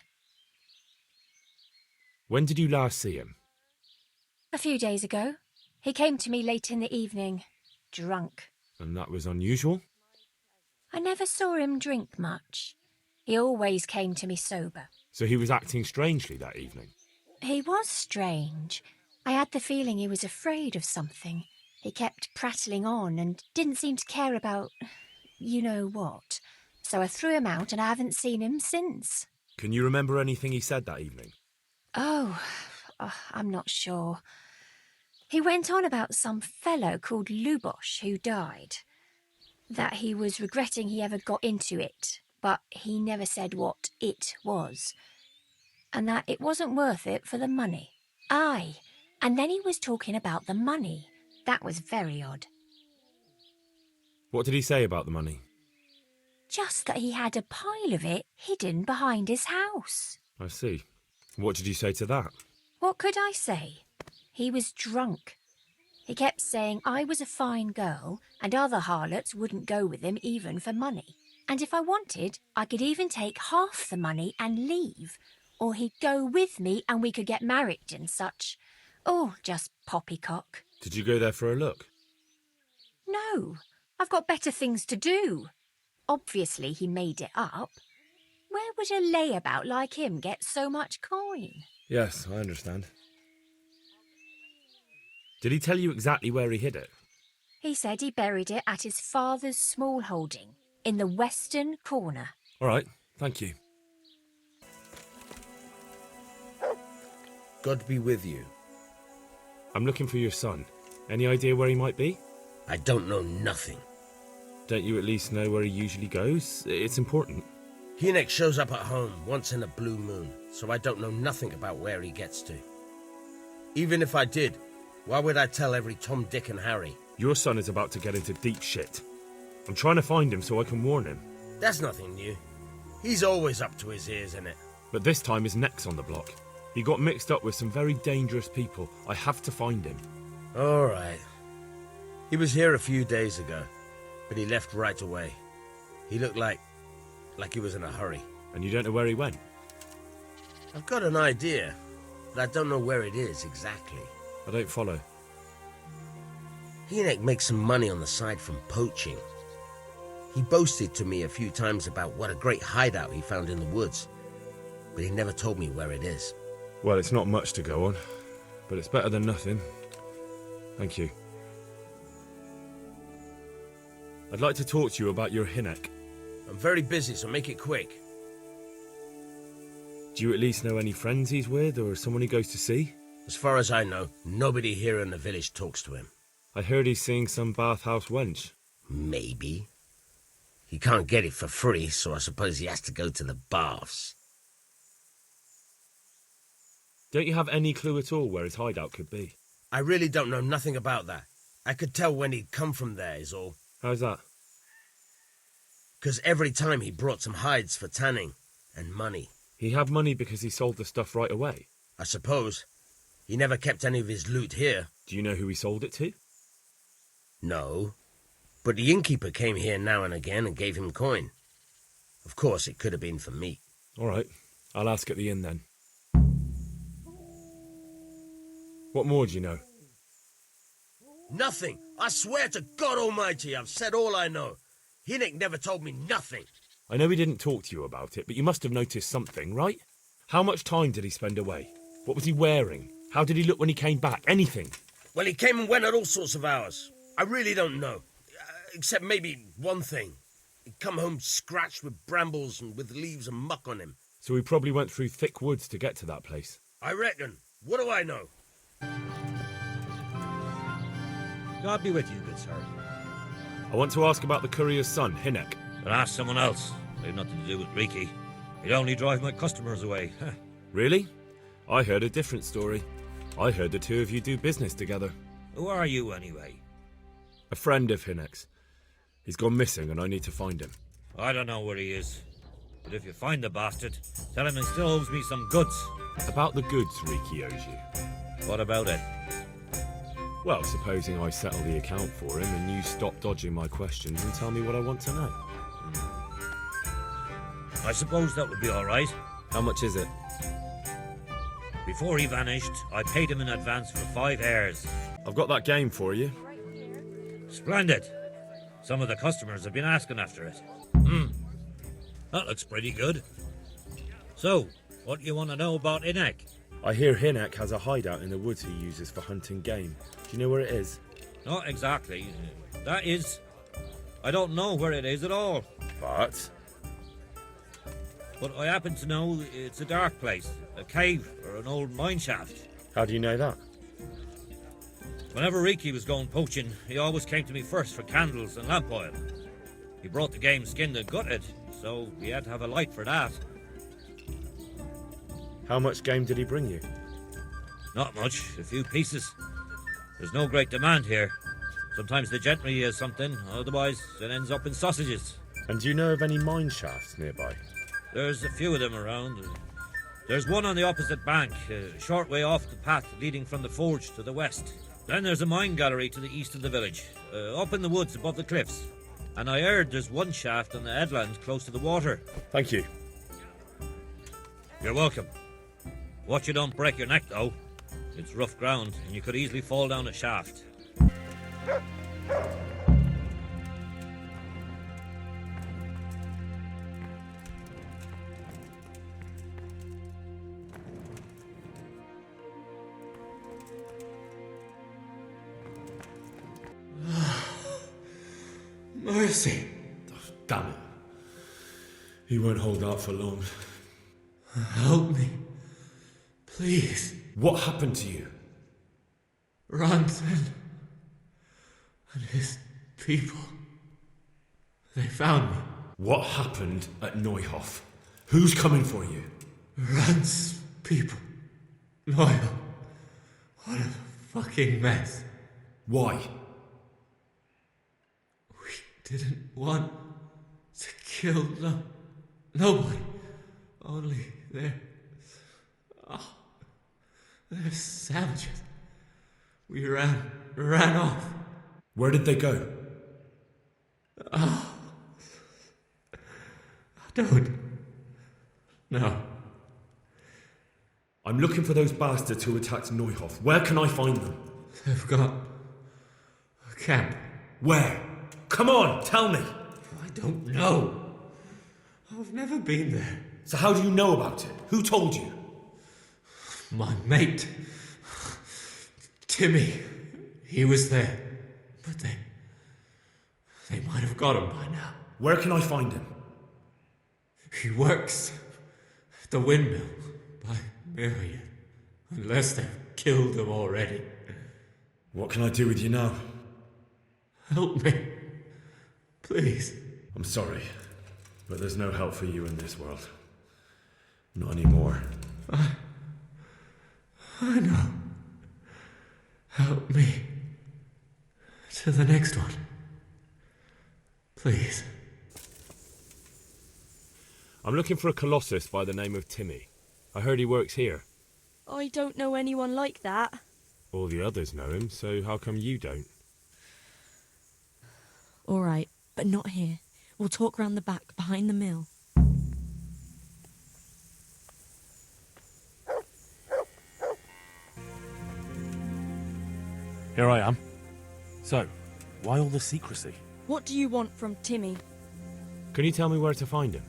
When did you last see him? A few days ago. He came to me late in the evening, drunk. And that was unusual? I never saw him drink much. He always came to me sober. So he was acting strangely that evening? He was strange. I had the feeling he was afraid of something. He kept prattling on and didn't seem to care about you know what. So I threw him out and I haven't seen him since. Can you remember anything he said that evening? Oh, I'm not sure. He went on about some fellow called Lubos who died. That he was regretting he ever got into it, but he never said what it was. And that it wasn't worth it for the money. Aye, and then he was talking about the money. That was very odd. What did he say about the money? Just that he had a pile of it hidden behind his house. I see. What did you say to that? What could I say? He was drunk. He kept saying I was a fine girl and other harlots wouldn't go with him even for money. And if I wanted, I could even take half the money and leave. Or he'd go with me and we could get married and such. Oh, just poppycock. Did you go there for a look? No, I've got better things to do. Obviously he made it up. Where would a layabout like him get so much coin? Yes, I understand. Did he tell you exactly where he hid it? He said he buried it at his father's small holding, in the western corner. All right, thank you. God be with you. I'm looking for your son. Any idea where he might be? I don't know nothing. Don't you at least know where he usually goes? It's important. Hynek shows up at home once in a blue moon, so I don't know nothing about where he gets to. Even if I did, why would I tell every Tom, Dick and Harry? Your son is about to get into deep shit. I'm trying to find him so I can warn him. That's nothing new. He's always up to his ears in it. But this time his neck's on the block. He got mixed up with some very dangerous people. I have to find him. All right. He was here a few days ago, but he left right away. He looked like he was in a hurry. And you don't know where he went? I've got an idea, but I don't know where it is exactly. I don't follow. Hynek makes some money on the side from poaching. He boasted to me a few times about what a great hideout he found in the woods, but he never told me where it is. Well, it's not much to go on, but it's better than nothing. Thank you. I'd like to talk to you about your Hynek. I'm very busy, so make it quick. Do you at least know any friends he's with, or someone he goes to see? As far as I know, nobody here in the village talks to him. I heard he's seeing some bathhouse wench. Maybe. He can't get it for free, so I suppose he has to go to the baths. Don't you have any clue at all where his hideout could be? I really don't know nothing about that. I could tell when he'd come from there, is all. How's that? 'Cause every time he brought some hides for tanning, and money. He had money because he sold the stuff right away? I suppose. He never kept any of his loot here. Do you know who he sold it to? No. But the innkeeper came here now and again and gave him coin. Of course, it could have been for me. All right. I'll ask at the inn then. What more do you know? Nothing. I swear to God Almighty, I've said all I know. Hynek never told me nothing. I know he didn't talk to you about it, but you must have noticed something, right? How much time did he spend away? What was he wearing? How did he look when he came back? Anything? Well, he came and went at all sorts of hours. I really don't know. Except maybe one thing. He'd come home scratched with brambles and with leaves and muck on him. So he probably went through thick woods to get to that place. I reckon. What do I know? God be with you, good sir. I want to ask about the courier's son, Hynek. But ask someone else. They've nothing to do with Riki. He'd only drive my customers away. Really? I heard a different story. I heard the two of you do business together. Who are you, anyway? A friend of Hynek's. He's gone missing and I need to find him. I don't know where he is. But if you find the bastard, tell him he still owes me some goods. About the goods Riki owes you. What about it? Well, supposing I settle the account for him and you stop dodging my questions and tell me what I want to know. I suppose that would be all right. How much is it? Before he vanished, I paid him in advance for 5 heirs. I've got that game for you. Splendid. Some of the customers have been asking after it. That looks pretty good. So, what do you want to know about Hynek? I hear Hynek has a hideout in the woods he uses for hunting game. Do you know where it is? Not exactly. That is... I don't know where it is at all. But I happen to know it's a dark place, a cave or an old mine shaft. How do you know that? Whenever Riki was going poaching, he always came to me first for candles and lamp oil. He brought the game skinned and gutted, so he had to have a light for that. How much game did he bring you? Not much, a few pieces. There's no great demand here. Sometimes the gentry has something, otherwise it ends up in sausages. And do you know of any mine shafts nearby? There's a few of them around. There's one on the opposite bank, a short way off the path leading from the forge to the west. Then there's a mine gallery to the east of the village, up in the woods above the cliffs. And I heard there's one shaft on the headland close to the water. Thank you. You're welcome. Watch you don't break your neck, though. It's rough ground, and you could easily fall down a shaft. Mercy. Oh, damn it. He won't hold out for long. Help me. Please. What happened to you? Ranson and his people. They found me. What happened at Neuhof? Who's coming for you? Rand's people. Neuhof. What a fucking mess. Why? We didn't want to kill nobody. Only they're savages. We ran off. Where did they go? I don't know. I'm looking for those bastards who attacked Neuhof. Where can I find them? They've got a camp. Where? Come on, tell me. I don't know. I've never been there. So how do you know about it? Who told you? My mate. Timmy. He was there. But they might have got him by now. Where can I find him? He works at the windmill by Marion. Unless they've killed him already. What can I do with you now? Help me. Please. I'm sorry, but there's no help for you in this world. Not anymore. I know. Help me. To the next one. Please. I'm looking for a colossus by the name of Timmy. I heard he works here. I don't know anyone like that. All the others know him, so how come you don't? All right, but not here. We'll talk round the back, behind the mill. Here I am. So, why all the secrecy? What do you want from Timmy? Can you tell me where to find him?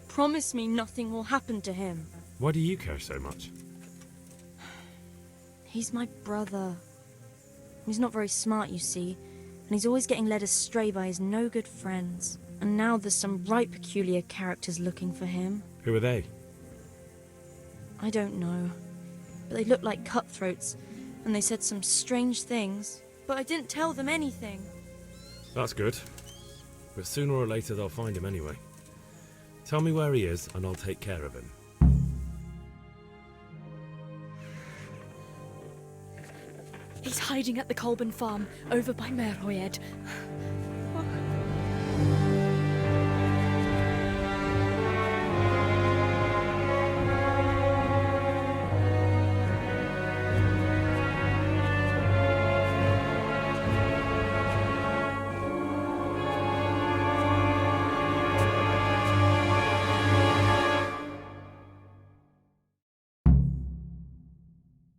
Promise me nothing will happen to him. Why do you care so much? He's my brother. He's not very smart, you see, and he's always getting led astray by his no-good friends. And now there's some right peculiar characters looking for him. Who are they? I don't know, but they look like cutthroats, and they said some strange things, but I didn't tell them anything. That's good. But sooner or later they'll find him anyway. Tell me where he is, and I'll take care of him. He's hiding at the Colburn farm, over by Merhoyed.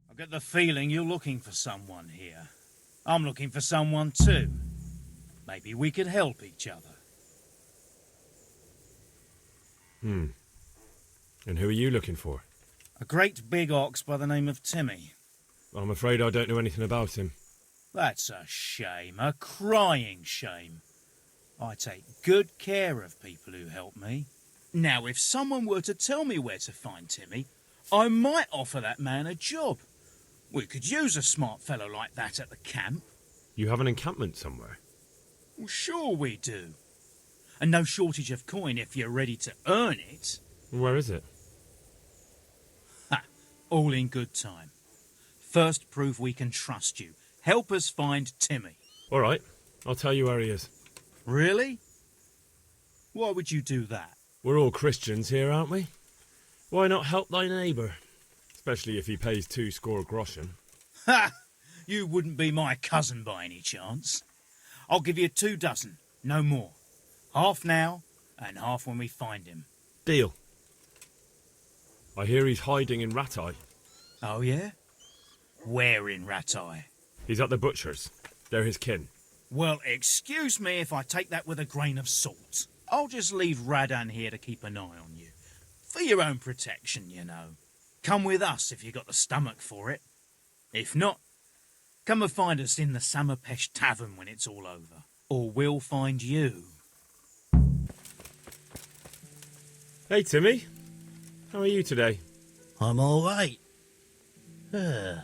I get the feeling you're looking for someone here. I'm looking for someone too. Maybe we could help each other. And who are you looking for? A great big ox by the name of Timmy. I'm afraid I don't know anything about him. That's a shame, a crying shame. I take good care of people who help me. Now, if someone were to tell me where to find Timmy, I might offer that man a job. We could use a smart fellow like that at the camp. You have an encampment somewhere? Well, sure we do. And no shortage of coin if you're ready to earn it. Where is it? Ha! All in good time. First prove we can trust you. Help us find Timmy. All right, I'll tell you where he is. Really? Why would you do that? We're all Christians here, aren't we? Why not help thy neighbour? Especially if he pays 2 score groschen. Ha! You wouldn't be my cousin by any chance. I'll give you 2 dozen, no more. Half now, and half when we find him. Deal. I hear he's hiding in Rattay. Oh, yeah? Where in Rattay? He's at the butcher's. They're his kin. Well, excuse me if I take that with a grain of salt. I'll just leave Radan here to keep an eye on you. For your own protection, you know. Come with us if you got the stomach for it. If not, come and find us in the Samapesh Tavern when it's all over. Or we'll find you. Hey, Timmy. How are you today? I'm all right. Have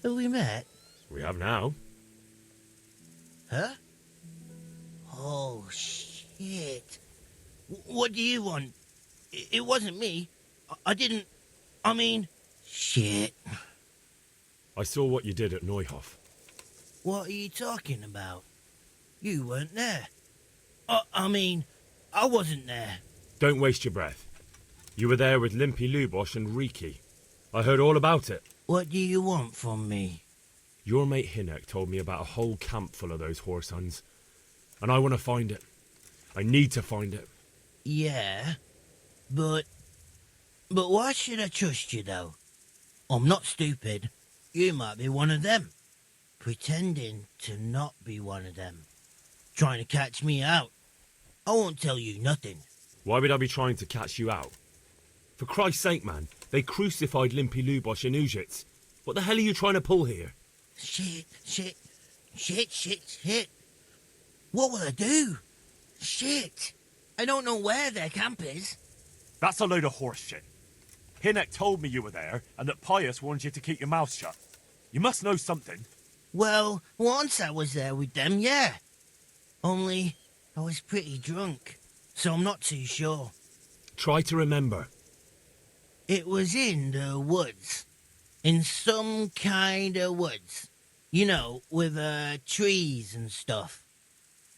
we met? We have now. Huh? Oh, shit. What do you want? It wasn't me. I didn't... I mean... Shit. I saw what you did at Neuhof. What are you talking about? You weren't there. I mean, I wasn't there. Don't waste your breath. You were there with Limpy Lubosh and Riki. I heard all about it. What do you want from me? Your mate Hinek told me about a whole camp full of those whore sons. And I want to find it. I need to find it. Yeah, but why should I trust you, though? I'm not stupid. You might be one of them. Pretending to not be one of them. Trying to catch me out. I won't tell you nothing. Why would I be trying to catch you out? For Christ's sake, man, they crucified Limpy Lubosh in Ujits. What the hell are you trying to pull here? Shit. What will I do? Shit. I don't know where their camp is. That's a load of horse shit. Hinek told me you were there and that Pius warned you to keep your mouth shut. You must know something. Well, once I was there with them, yeah. Only I was pretty drunk, so I'm not too sure. Try to remember. It was in the woods. In some kind of woods. You know, with trees and stuff.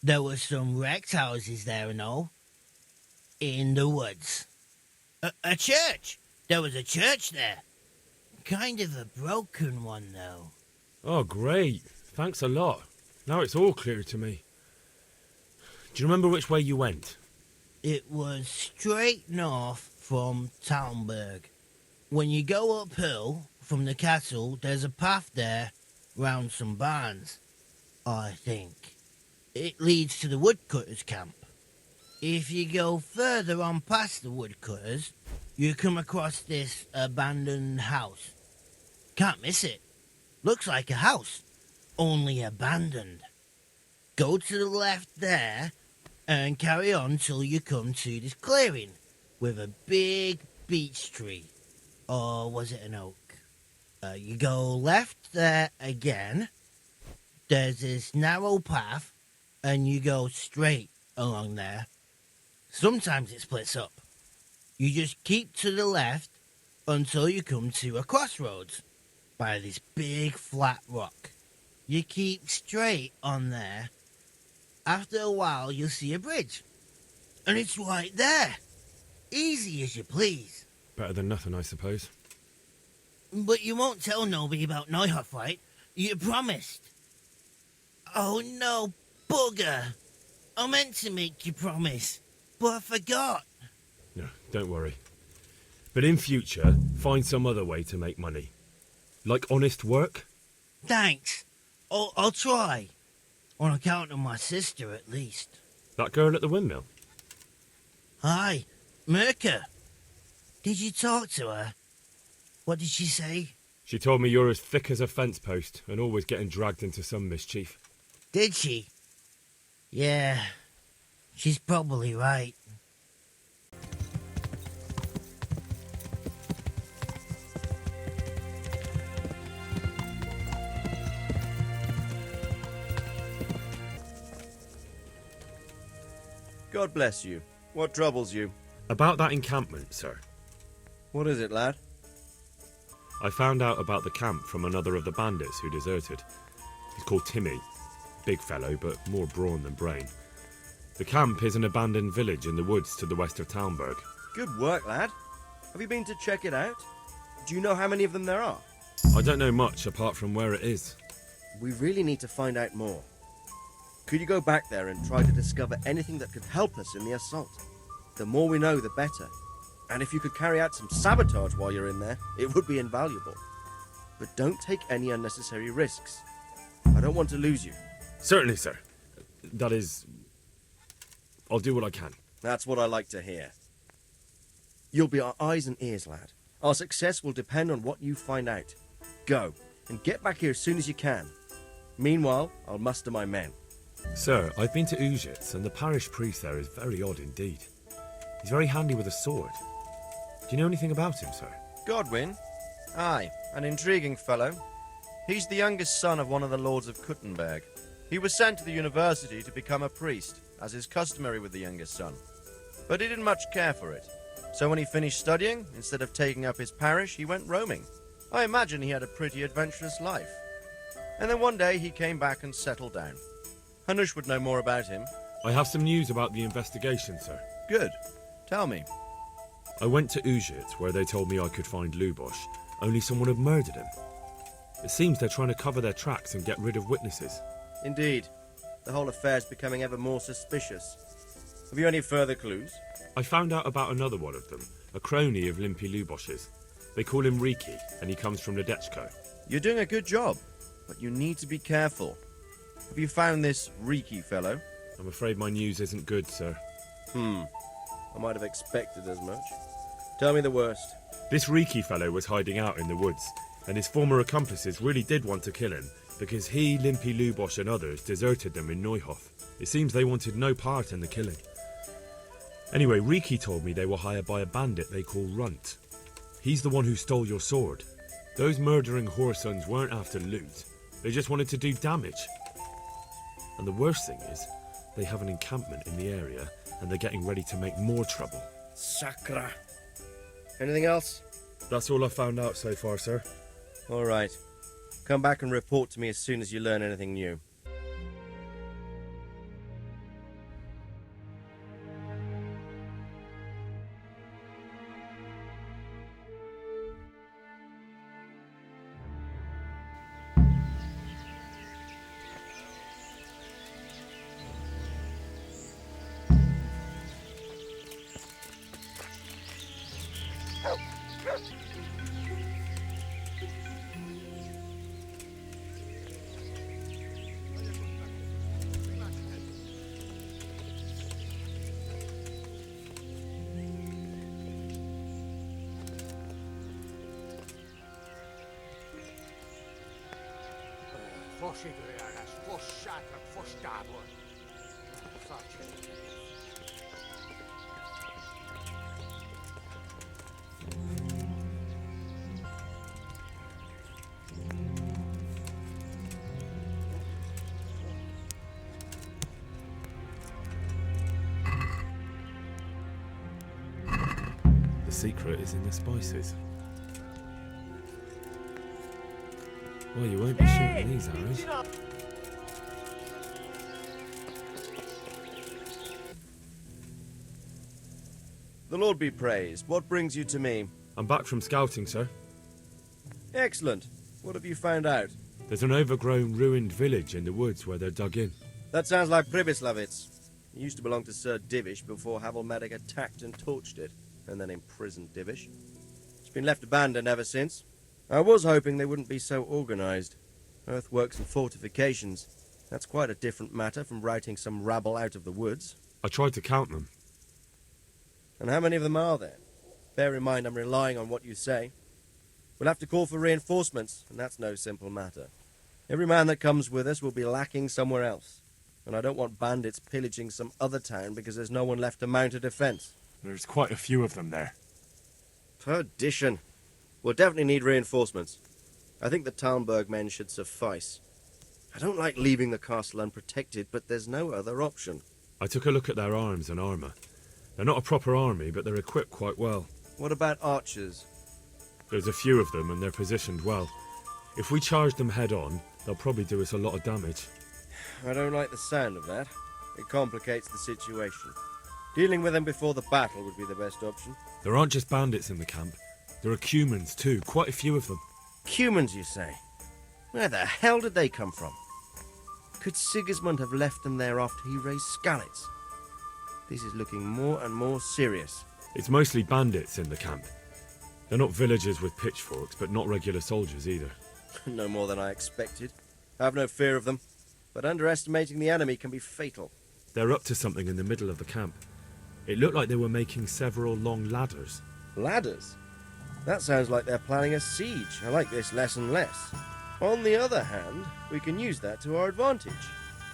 There were some wrecked houses there and all. In the woods. A church! There was a church there. Kind of a broken one, though. Oh, great. Thanks a lot. Now it's all clear to me. Do you remember which way you went? It was straight north from Talmberg. When you go uphill from the castle, there's a path there round some barns, I think. It leads to the woodcutters' camp. If you go further on past the woodcutters, you come across this abandoned house. Can't miss it. Looks like a house, only abandoned. Go to the left there and carry on till you come to this clearing with a big beech tree. Or was it an oak? You go left there again. There's this narrow path and you go straight along there. Sometimes it splits up. You just keep to the left until you come to a crossroads by this big flat rock. You keep straight on there. After a while, you'll see a bridge. And it's right there. Easy as you please. Better than nothing, I suppose. But you won't tell nobody about Neuhof, right? You promised. Oh no, bugger. I meant to make you promise, but I forgot. No, don't worry. But in future, find some other way to make money. Like honest work? Thanks. I'll try. On account of my sister, at least. That girl at the windmill? Hi, Merker. Did you talk to her? What did she say? She told me you're as thick as a fence post and always getting dragged into some mischief. Did she? Yeah, she's probably right. God bless you. What troubles you? About that encampment, sir. What is it, lad? I found out about the camp from another of the bandits who deserted. He's called Timmy. Big fellow, but more brawn than brain. The camp is an abandoned village in the woods to the west of Talmberg. Good work, lad. Have you been to check it out? Do you know how many of them there are? I don't know much apart from where it is. We really need to find out more. Could you go back there and try to discover anything that could help us in the assault? The more we know, the better. And if you could carry out some sabotage while you're in there, it would be invaluable. But don't take any unnecessary risks. I don't want to lose you. Certainly, sir. That is... I'll do what I can. That's what I like to hear. You'll be our eyes and ears, lad. Our success will depend on what you find out. Go, and get back here as soon as you can. Meanwhile, I'll muster my men. Sir, I've been to Ujits, and the parish priest there is very odd indeed. He's very handy with a sword. Do you know anything about him, sir? Godwin? Aye, an intriguing fellow. He's the youngest son of one of the lords of Kuttenberg. He was sent to the university to become a priest, as is customary with the youngest son. But he didn't much care for it. So when he finished studying, instead of taking up his parish, he went roaming. I imagine he had a pretty adventurous life. And then one day he came back and settled down. Hanush would know more about him. I have some news about the investigation, sir. Good. Tell me. I went to Ujit, where they told me I could find Lubosh, only someone had murdered him. It seems they're trying to cover their tracks and get rid of witnesses. Indeed. The whole affair's becoming ever more suspicious. Have you any further clues? I found out about another one of them, a crony of Limpy Lubosh's. They call him Riki, and he comes from Nadechko. You're doing a good job, but you need to be careful. Have you found this Riki fellow? I'm afraid my news isn't good, sir. I might have expected as much. Tell me the worst. This Riki fellow was hiding out in the woods, and his former accomplices really did want to kill him, because he, Limpy Lubosh and others deserted them in Neuhof. It seems they wanted no part in the killing. Anyway, Riki told me they were hired by a bandit they call Runt. He's the one who stole your sword. Those murdering whoresons weren't after loot. They just wanted to do damage. And the worst thing is, they have an encampment in the area, and they're getting ready to make more trouble. Sakra. Anything else? That's all I've found out so far, sir. All right. Come back and report to me as soon as you learn anything new. The secret is in the spices. Well, you won't be shooting these arrows. The Lord be praised. What brings you to me? I'm back from scouting, sir. Excellent. What have you found out? There's an overgrown, ruined village in the woods where they're dug in. That sounds like Pribyslavitz. It used to belong to Sir Divish before Havelmedic attacked and torched it, and then imprisoned Divish. It's been left abandoned ever since. I was hoping they wouldn't be so organized. Earthworks and fortifications. That's quite a different matter from routing some rabble out of the woods. I tried to count them. And how many of them are there? Bear in mind I'm relying on what you say. We'll have to call for reinforcements, and that's no simple matter. Every man that comes with us will be lacking somewhere else. And I don't want bandits pillaging some other town because there's no one left to mount a defense. There's quite a few of them there. Perdition. We'll definitely need reinforcements. I think the Talmberg men should suffice. I don't like leaving the castle unprotected, but there's no other option. I took a look at their arms and armour. They're not a proper army, but they're equipped quite well. What about archers? There's a few of them, and they're positioned well. If we charge them head-on, they'll probably do us a lot of damage. I don't like the sound of that. It complicates the situation. Dealing with them before the battle would be the best option. There aren't just bandits in the camp. There are cumans too, quite a few of them. Cumans, you say? Where the hell did they come from? Could Sigismund have left them there after he raised Skalitz? This is looking more and more serious. It's mostly bandits in the camp. They're not villagers with pitchforks, but not regular soldiers either. No more than I expected. I have no fear of them, but underestimating the enemy can be fatal. They're up to something in the middle of the camp. It looked like they were making several long ladders. Ladders? That sounds like they're planning a siege. I like this less and less. On the other hand, we can use that to our advantage.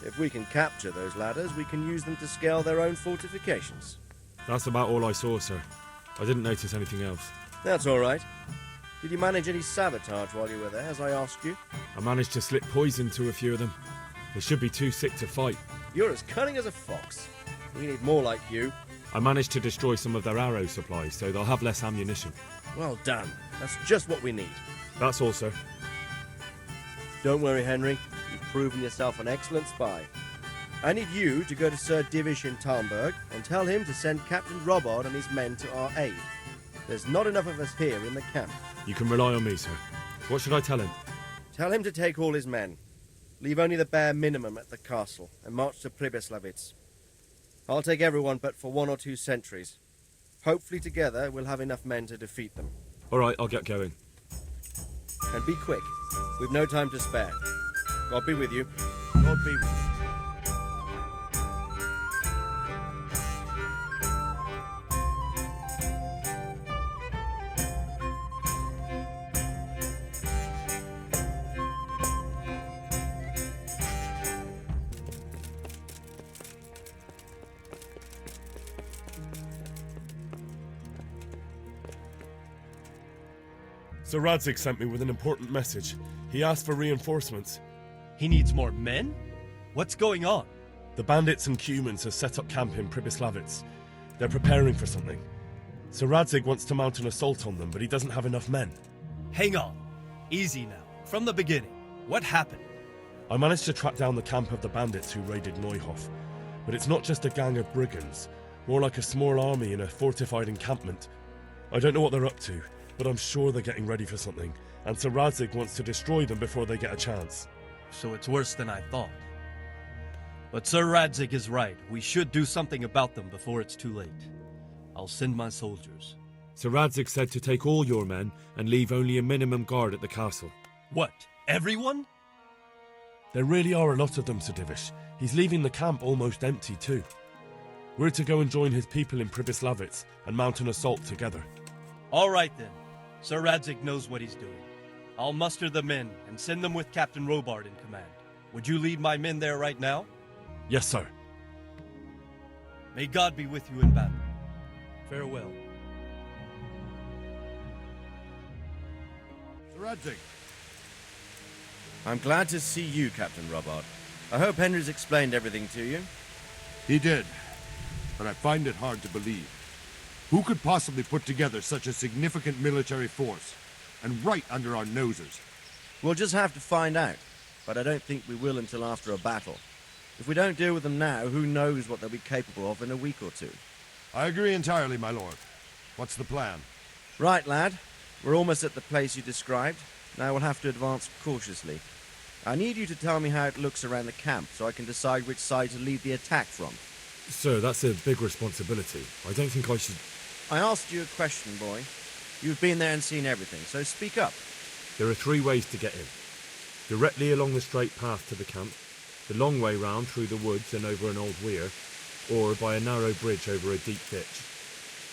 If we can capture those ladders, we can use them to scale their own fortifications. That's about all I saw, sir. I didn't notice anything else. That's all right. Did you manage any sabotage while you were there, as I asked you? I managed to slip poison to a few of them. They should be too sick to fight. You're as cunning as a fox. We need more like you. I managed to destroy some of their arrow supplies, so they'll have less ammunition. Well done. That's just what we need. That's all, sir. Don't worry, Henry. You've proven yourself an excellent spy. I need you to go to Sir Divish in Talmberg and tell him to send Captain Robard and his men to our aid. There's not enough of us here in the camp. You can rely on me, sir. What should I tell him? Tell him to take all his men. Leave only the bare minimum at the castle and march to Pribyslavitz. I'll take everyone but for 1 or 2 sentries. Hopefully together we'll have enough men to defeat them. All right, I'll get going. And be quick. We've no time to spare. God be with you. God be with you. Sir Radzig sent me with an important message. He asked for reinforcements. He needs more men? What's going on? The bandits and Cumans have set up camp in Pribyslavitz. They're preparing for something. Sir Radzig wants to mount an assault on them, but he doesn't have enough men. Hang on. Easy now. From the beginning. What happened? I managed to track down the camp of the bandits who raided Neuhof. But it's not just a gang of brigands, more like a small army in a fortified encampment. I don't know what they're up to, but I'm sure they're getting ready for something, and Sir Radzig wants to destroy them before they get a chance. So it's worse than I thought. But Sir Radzig is right. We should do something about them before it's too late. I'll send my soldiers. Sir Radzig said to take all your men and leave only a minimum guard at the castle. What? Everyone? There really are a lot of them, Sir Divish. He's leaving the camp almost empty too. We're to go and join his people in Pribyslavitz and mount an assault together. All right then. Sir Radzig knows what he's doing. I'll muster the men and send them with Captain Robard in command. Would you lead my men there right now? Yes, sir. May God be with you in battle. Farewell. Sir Radzig. I'm glad to see you, Captain Robard. I hope Henry's explained everything to you. He did, but I find it hard to believe. Who could possibly put together such a significant military force, and right under our noses? We'll just have to find out, but I don't think we will until after a battle. If we don't deal with them now, who knows what they'll be capable of in a week or 2. I agree entirely, my lord. What's the plan? Right, lad. We're almost at the place you described. Now we'll have to advance cautiously. I need you to tell me how it looks around the camp so I can decide which side to lead the attack from. Sir, that's a big responsibility. I don't think I should... I asked you a question, boy. You've been there and seen everything, so speak up. There are 3 ways to get in. Directly along the straight path to the camp, the long way round through the woods and over an old weir, or by a narrow bridge over a deep ditch.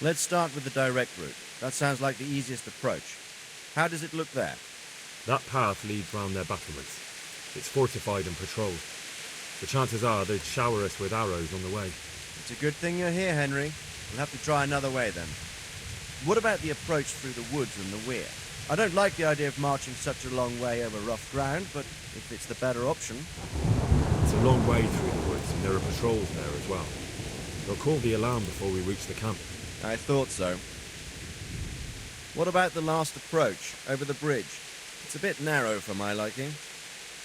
Let's start with the direct route. That sounds like the easiest approach. How does it look there? That path leads round their battlements. It's fortified and patrolled. The chances are they'd shower us with arrows on the way. It's a good thing you're here, Henry. We'll have to try another way then. What about the approach through the woods and the weir? I don't like the idea of marching such a long way over rough ground, but if it's the better option... It's a long way through the woods, and there are patrols there as well. They'll call the alarm before we reach the camp. I thought so. What about the last approach, over the bridge? It's a bit narrow for my liking.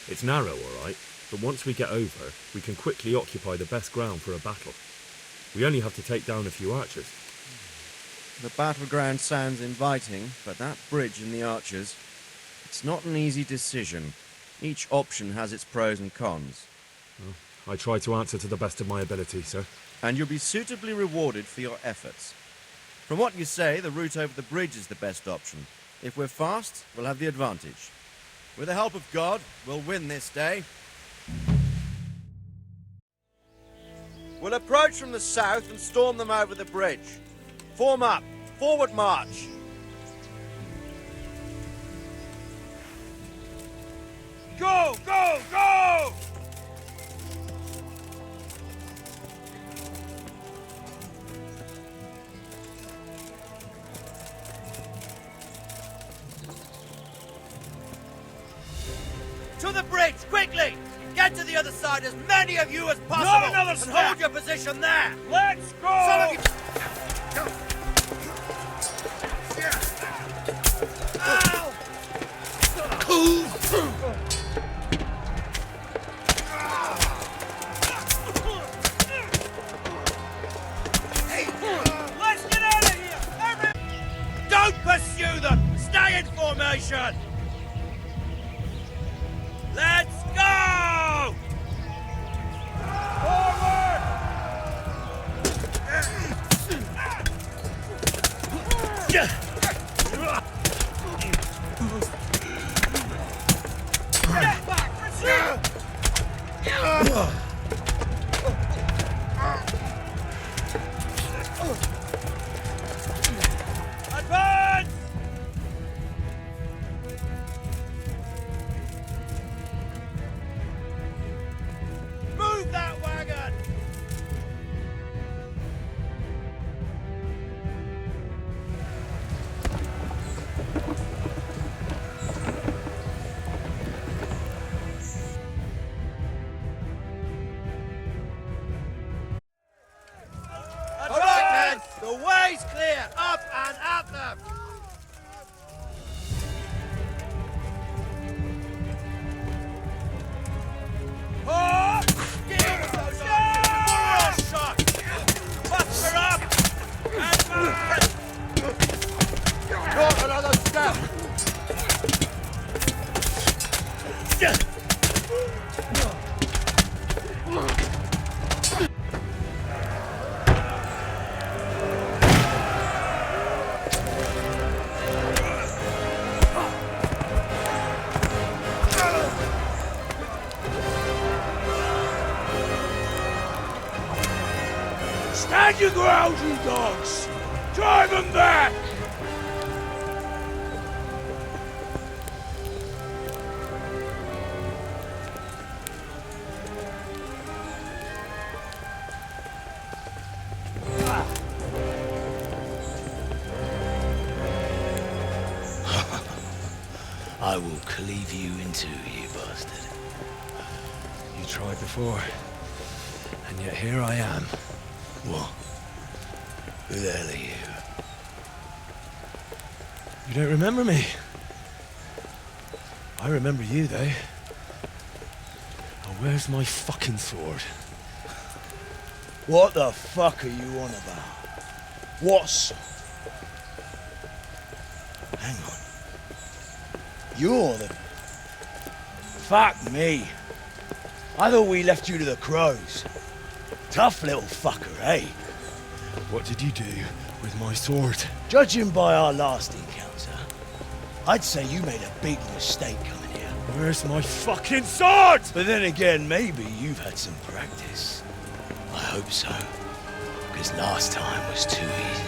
It's narrow, all right, but once we get over, we can quickly occupy the best ground for a battle. We only have to take down a few archers. The battleground sounds inviting, but that bridge and the archers... It's not an easy decision. Each option has its pros and cons. Well, I try to answer to the best of my ability, sir. And you'll be suitably rewarded for your efforts. From what you say, the route over the bridge is the best option. If we're fast, we'll have the advantage. With the help of God, we'll win this day. We'll approach from the south and storm them over the bridge. Form up. Forward march. Go, go, go! To the bridge, quickly! Get to the other side, as many of you as possible! Not another and step. hold your position there! Let's go! Some of you... Let's get out of here! Don't pursue them! Stay in formation! Let's go! Forward! Get back! Advance! Move that wagon! All right, men! The way's clear! Up and at them! Oh! Give those a shot! Muster up! Advance! Not another step! Stand your ground, you dogs! Drive them back! I will cleave you in two, you bastard. You tried before, and yet here I am. What? Who the hell are you? You don't remember me? I remember you, though. Oh, where's my fucking sword? What the fuck are you on about? What's... Hang on. You're the... Fuck me. I thought we left you to the crows. Tough little fucker, eh? What did you do with my sword? Judging by our last encounter, I'd say you made a big mistake coming here. Where's my fucking sword? But then again, maybe you've had some practice. I hope so. Because last time was too easy.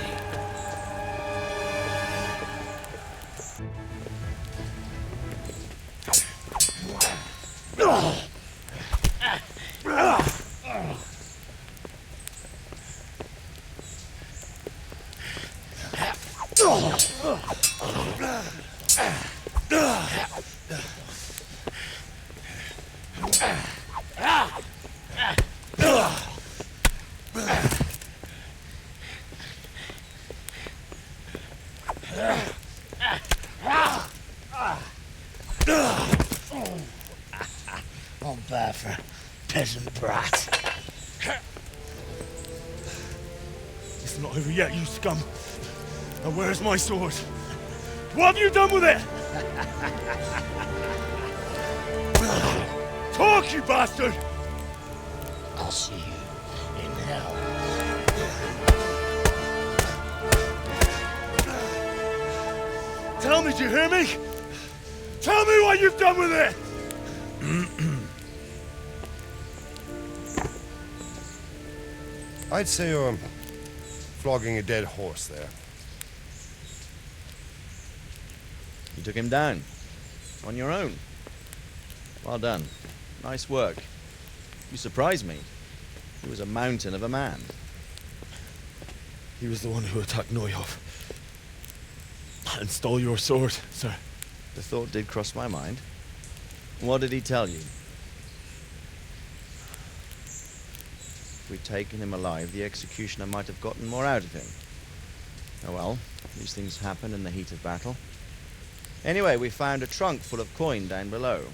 On bad for a peasant brat. It's not over yet, you scum. Now where's my sword? What have you done with it? Talk, you bastard! I'll see you in hell. Tell me, do you hear me? Tell me what you've done with it! I'd say you're flogging a dead horse there. You took him down. On your own. Well done. Nice work. You surprised me. He was a mountain of a man. He was the one who attacked Neuhoff. And stole your sword, sir. The thought did cross my mind. What did he tell you? If we'd taken him alive, the executioner might have gotten more out of him. Oh well, these things happen in the heat of battle. Anyway, we found a trunk full of coin down below.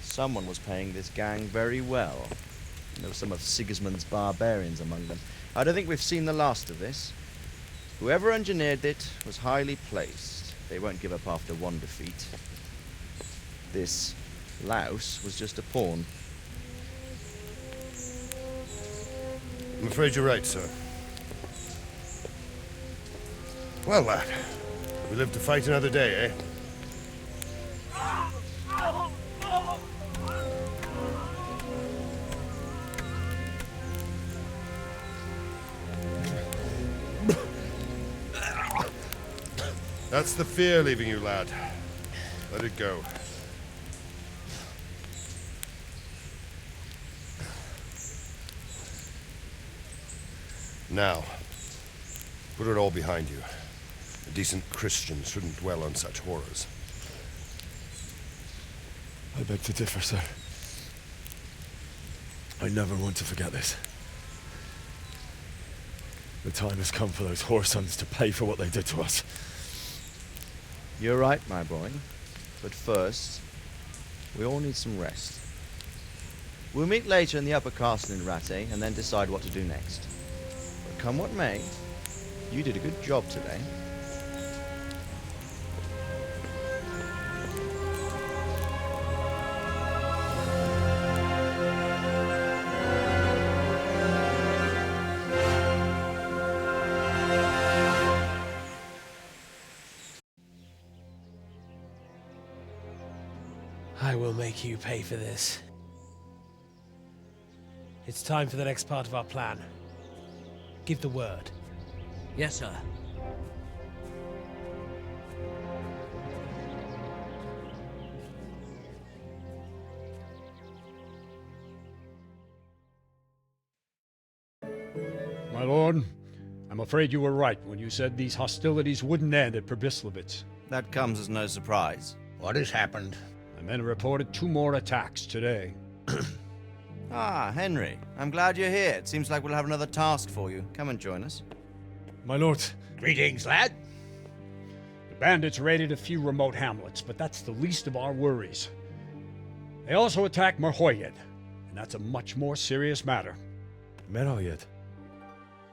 Someone was paying this gang very well. There were some of Sigismund's barbarians among them. I don't think we've seen the last of this. Whoever engineered it was highly placed. They won't give up after one defeat. This louse was just a pawn. I'm afraid you're right, sir. Well, lad, we live to fight another day, eh? That's the fear leaving you, lad. Let it go. Now, put it all behind you. A decent Christian shouldn't dwell on such horrors. I beg to differ, sir. I never want to forget this. The time has come for those whoresons to pay for what they did to us. You're right, my boy. But first, we all need some rest. We'll meet later in the upper castle in Rattay and then decide what to do next. But come what may, you did a good job today. I will make you pay for this. It's time for the next part of our plan. Give the word. Yes, sir. My lord, I'm afraid you were right when you said these hostilities wouldn't end at Przemyslowice. That comes as no surprise. What has happened? The men reported 2 more attacks today. Ah, Henry. I'm glad you're here. It seems like we'll have another task for you. Come and join us. My lord. Greetings, lad. The bandits raided a few remote hamlets, but that's the least of our worries. They also attacked Merhoyed, and that's a much more serious matter. Merhoyed?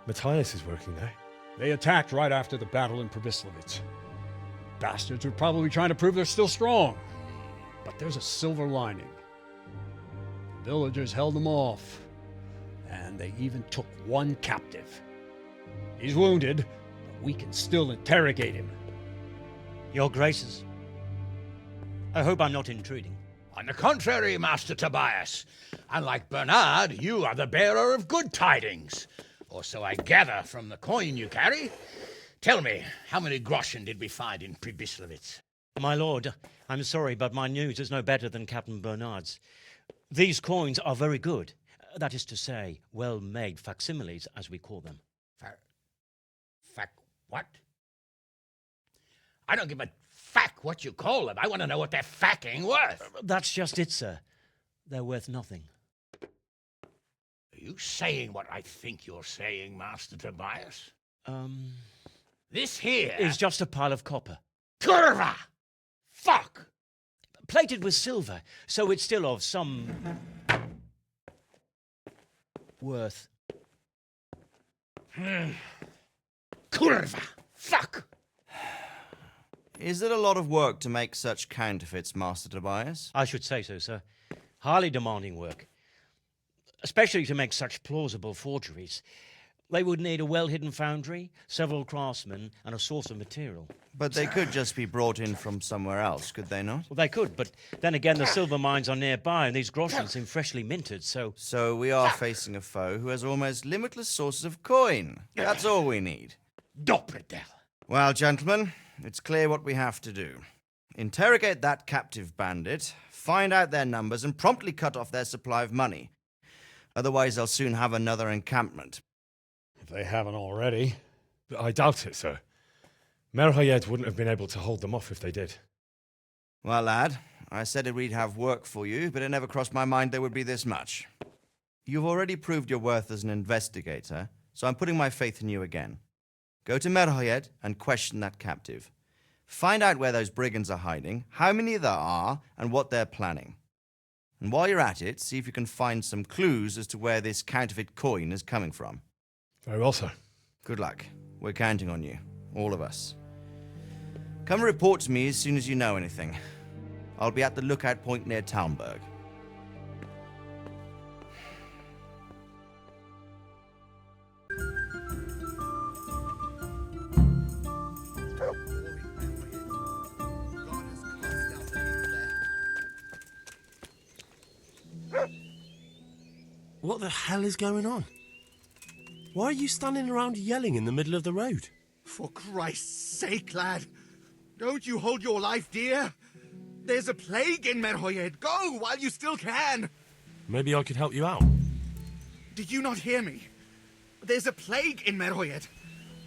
Matthias is working there. They attacked right after the battle in Przemyslowice. Bastards were probably trying to prove they're still strong. But there's a silver lining. The villagers held them off, and they even took 1 captive. He's wounded, but we can still interrogate him. Your Graces, I hope I'm not intruding. On the contrary, Master Tobias. Unlike Bernard, you are the bearer of good tidings. Or so I gather from the coin you carry. Tell me, how many groschen did we find in Przemyslowice? My lord, I'm sorry, but my news is no better than Captain Bernard's. These coins are very good. That is to say, well-made facsimiles, as we call them. What? I don't give a fuck what you call them. I want to know what they're facking worth. That's just it, sir. They're worth nothing. Are you saying what I think you're saying, Master Tobias? This here is just a pile of copper. Kurva! Fuck! Plated with silver, so it's still of some worth. Kurva! Fuck! Is it a lot of work to make such counterfeits, Master Tobias? I should say so, sir. Highly demanding work. Especially to make such plausible forgeries. They would need a well-hidden foundry, several craftsmen, and a source of material. But they could just be brought in from somewhere else, could they not? Well, they could, but then again, the silver mines are nearby, and these groschen seem freshly minted, so... So we are facing a foe who has almost limitless sources of coin. That's all we need. Doppelder. Well, gentlemen, it's clear what we have to do. Interrogate that captive bandit, find out their numbers, and promptly cut off their supply of money. Otherwise, they'll soon have another encampment. If they haven't already. But I doubt it, sir. Merhayed wouldn't have been able to hold them off if they did. Well, lad, I said we'd have work for you, but it never crossed my mind there would be this much. You've already proved your worth as an investigator, so I'm putting my faith in you again. Go to Merhayed and question that captive. Find out where those brigands are hiding, how many there are, and what they're planning. And while you're at it, see if you can find some clues as to where this counterfeit coin is coming from. Very well, sir. Good luck. We're counting on you. All of us. Come report to me as soon as you know anything. I'll be at the lookout point near Talmberg. What the hell is going on? Why are you standing around yelling in the middle of the road? For Christ's sake, lad. Don't you hold your life dear? There's a plague in Merhayed. Go while you still can. Maybe I could help you out. Did you not hear me? There's a plague in Merhayed.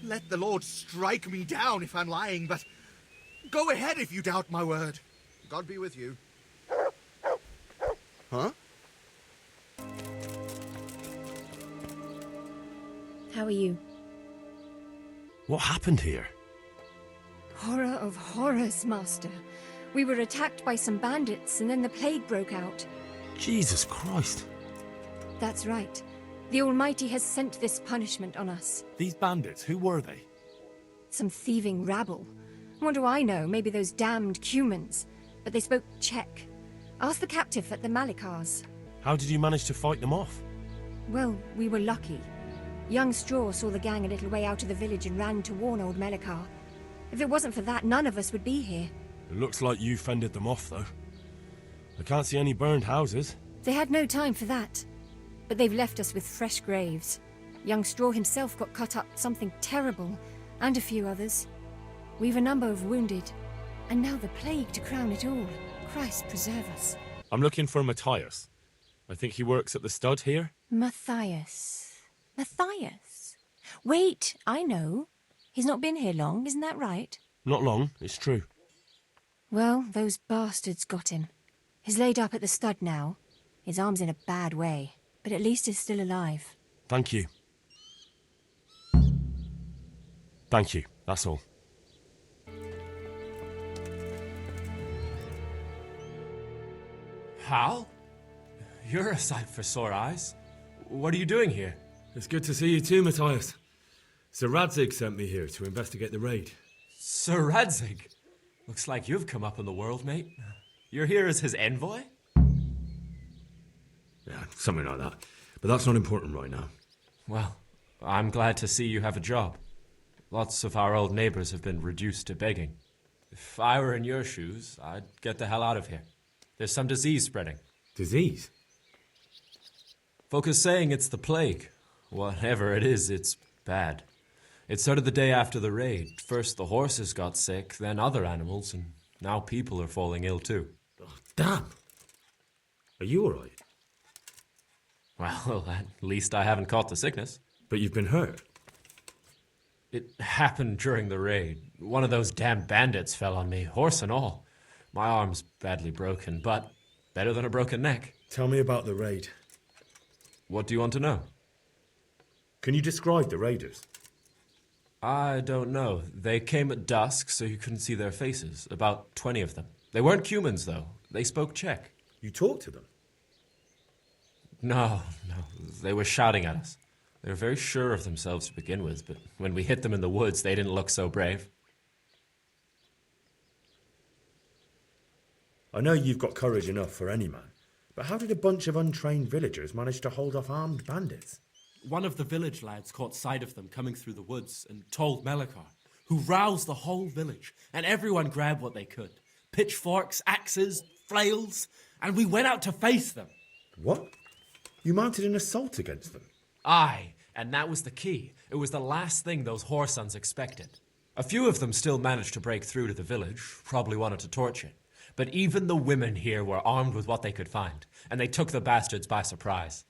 Let the Lord strike me down if I'm lying, but go ahead if you doubt my word. God be with you. Huh? How are you? What happened here? Horror of horrors, Master. We were attacked by some bandits, and then the plague broke out. Jesus Christ. That's right. The Almighty has sent this punishment on us. These bandits, who were they? Some thieving rabble. What do I know? Maybe those damned cumans. But they spoke Czech. Ask the captive at the Malikars. How did you manage to fight them off? Well, we were lucky. Young Straw saw the gang a little way out of the village and ran to warn old Melikar. If it wasn't for that, none of us would be here. It looks like you fended them off, though. I can't see any burned houses. They had no time for that. But they've left us with fresh graves. Young Straw himself got cut up something terrible, and a few others. We've a number of wounded. And now the plague to crown it all. Christ preserve us. I'm looking for Matthias. I think he works at the stud here. Matthias. Matthias? Wait, I know. He's not been here long, isn't that right? Not long, it's true. Well, those bastards got him. He's laid up at the stud now. His arm's in a bad way, but at least he's still alive. Thank you. Thank you, that's all. Hal? You're a sight for sore eyes. What are you doing here? It's good to see you too, Matthias. Sir Radzig sent me here to investigate the raid. Sir Radzig? Looks like you've come up in the world, mate. You're here as his envoy? Yeah, something like that. But that's not important right now. Well, I'm glad to see you have a job. Lots of our old neighbors have been reduced to begging. If I were in your shoes, I'd get the hell out of here. There's some disease spreading. Disease? Folk are saying it's the plague. Whatever it is, it's bad. It started the day after the raid. First the horses got sick, then other animals, and now people are falling ill too. Oh, damn! Are you alright? Well, at least I haven't caught the sickness. But you've been hurt? It happened during the raid. One of those damn bandits fell on me, horse and all. My arm's badly broken, but better than a broken neck. Tell me about the raid. What do you want to know? Can you describe the raiders? I don't know. They came at dusk, so you couldn't see their faces. About 20 of them. They weren't cumans, though. They spoke Czech. You talked to them? No. They were shouting at us. They were very sure of themselves to begin with, but when we hit them in the woods, they didn't look so brave. I know you've got courage enough for any man, but how did a bunch of untrained villagers manage to hold off armed bandits? One of the village lads caught sight of them coming through the woods and told Melekar, who roused the whole village, and everyone grabbed what they could. Pitchforks, axes, flails, and we went out to face them. What? You mounted an assault against them? Aye, and that was the key. It was the last thing those whoresons expected. A few of them still managed to break through to the village, probably wanted to torch it. But even the women here were armed with what they could find, and they took the bastards by surprise.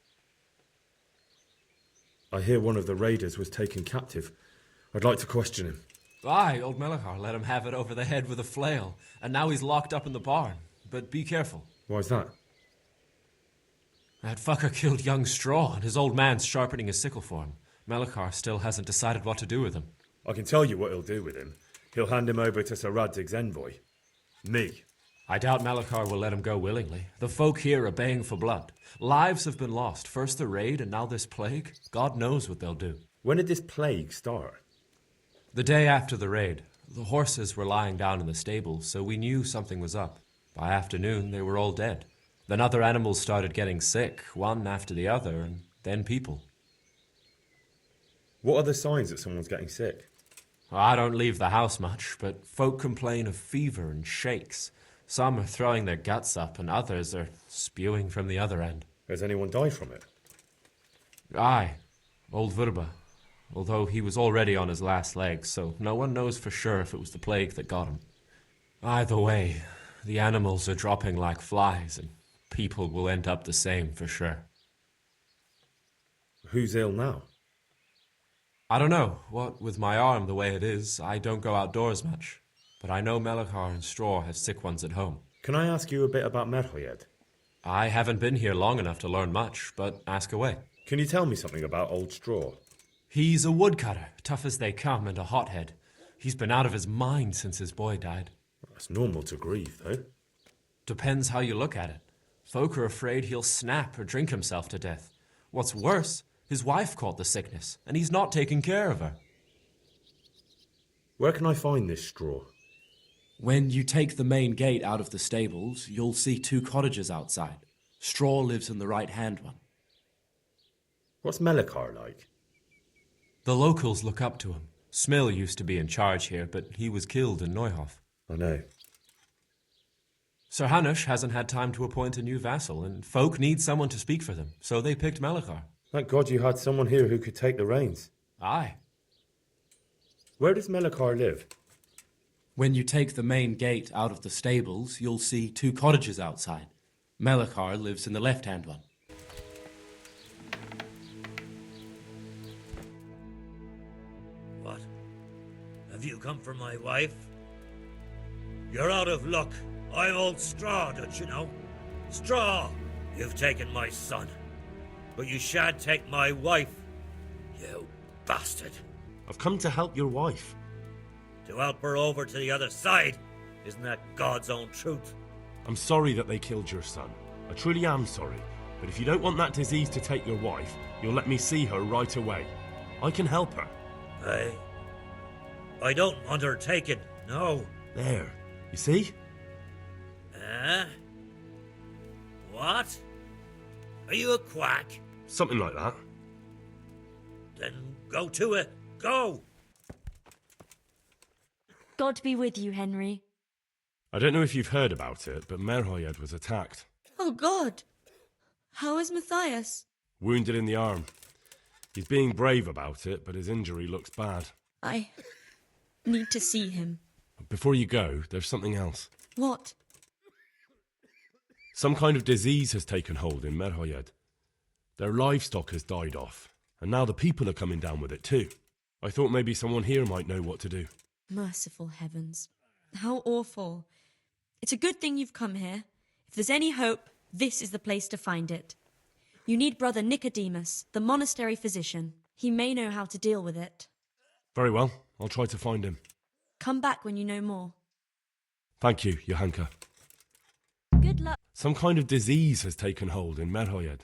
I hear one of the raiders was taken captive. I'd like to question him. Aye, old Melekar let him have it over the head with a flail, and now he's locked up in the barn. But be careful. Why's that? That fucker killed young Straw, and his old man's sharpening his sickle for him. Melekar still hasn't decided what to do with him. I can tell you what he'll do with him. He'll hand him over to Sir Radzig's envoy. Me. I doubt Melekar will let him go willingly. The folk here are baying for blood. Lives have been lost. First the raid, and now this plague. God knows what they'll do. When did this plague start? The day after the raid. The horses were lying down in the stable, so we knew something was up. By afternoon, they were all dead. Then other animals started getting sick, one after the other, and then people. What are the signs that someone's getting sick? I don't leave the house much, but folk complain of fever and shakes. Some are throwing their guts up, and others are spewing from the other end. Has anyone died from it? Aye, old Verba. Although he was already on his last legs, so no one knows for sure if it was the plague that got him. Either way, the animals are dropping like flies, and people will end up the same for sure. Who's ill now? I don't know. What with my arm the way it is, I don't go outdoors much. But I know Melekar and Straw have sick ones at home. Can I ask you a bit about Merhoyed? I haven't been here long enough to learn much, but ask away. Can you tell me something about old Straw? He's a woodcutter, tough as they come, and a hothead. He's been out of his mind since his boy died. It's normal to grieve, though. Depends how you look at it. Folk are afraid he'll snap or drink himself to death. What's worse, his wife caught the sickness, and he's not taking care of her. Where can I find this Straw? When you take the main gate out of the stables, you'll see 2 cottages outside. Straw lives in the right-hand one. What's Melekar like? The locals look up to him. Smill used to be in charge here, but he was killed in Neuhof. I know. Sir Hanush hasn't had time to appoint a new vassal, and folk need someone to speak for them, so they picked Melekar. Thank God you had someone here who could take the reins. Aye. Where does Melekar live? When you take the main gate out of the stables, you'll see 2 cottages outside. Melekar lives in the left-hand one. What? Have you come for my wife? You're out of luck. I'm old Straw, don't you know? Straw! You've taken my son. But you shan't take my wife. You bastard. I've come to help your wife. To help her over to the other side. Isn't that God's own truth? I'm sorry that they killed your son. I truly am sorry. But if you don't want that disease to take your wife, you'll let me see her right away. I can help her. I don't want her taken, no. There. You see? What? Are you a quack? Something like that. Then go to it. Go! God be with you, Henry. I don't know if you've heard about it, but Merhoyed was attacked. Oh, God. How is Matthias? Wounded in the arm. He's being brave about it, but his injury looks bad. I need to see him. Before you go, there's something else. What? Some kind of disease has taken hold in Merhoyed. Their livestock has died off, and now the people are coming down with it too. I thought maybe someone here might know what to do. Merciful heavens. How awful. It's a good thing you've come here. If there's any hope, this is the place to find it. You need Brother Nicodemus, the monastery physician. He may know how to deal with it. Very well, I'll try to find him. Come back when you know more. Thank you, Johanka. Good luck. Some kind of disease has taken hold in Merhoyed.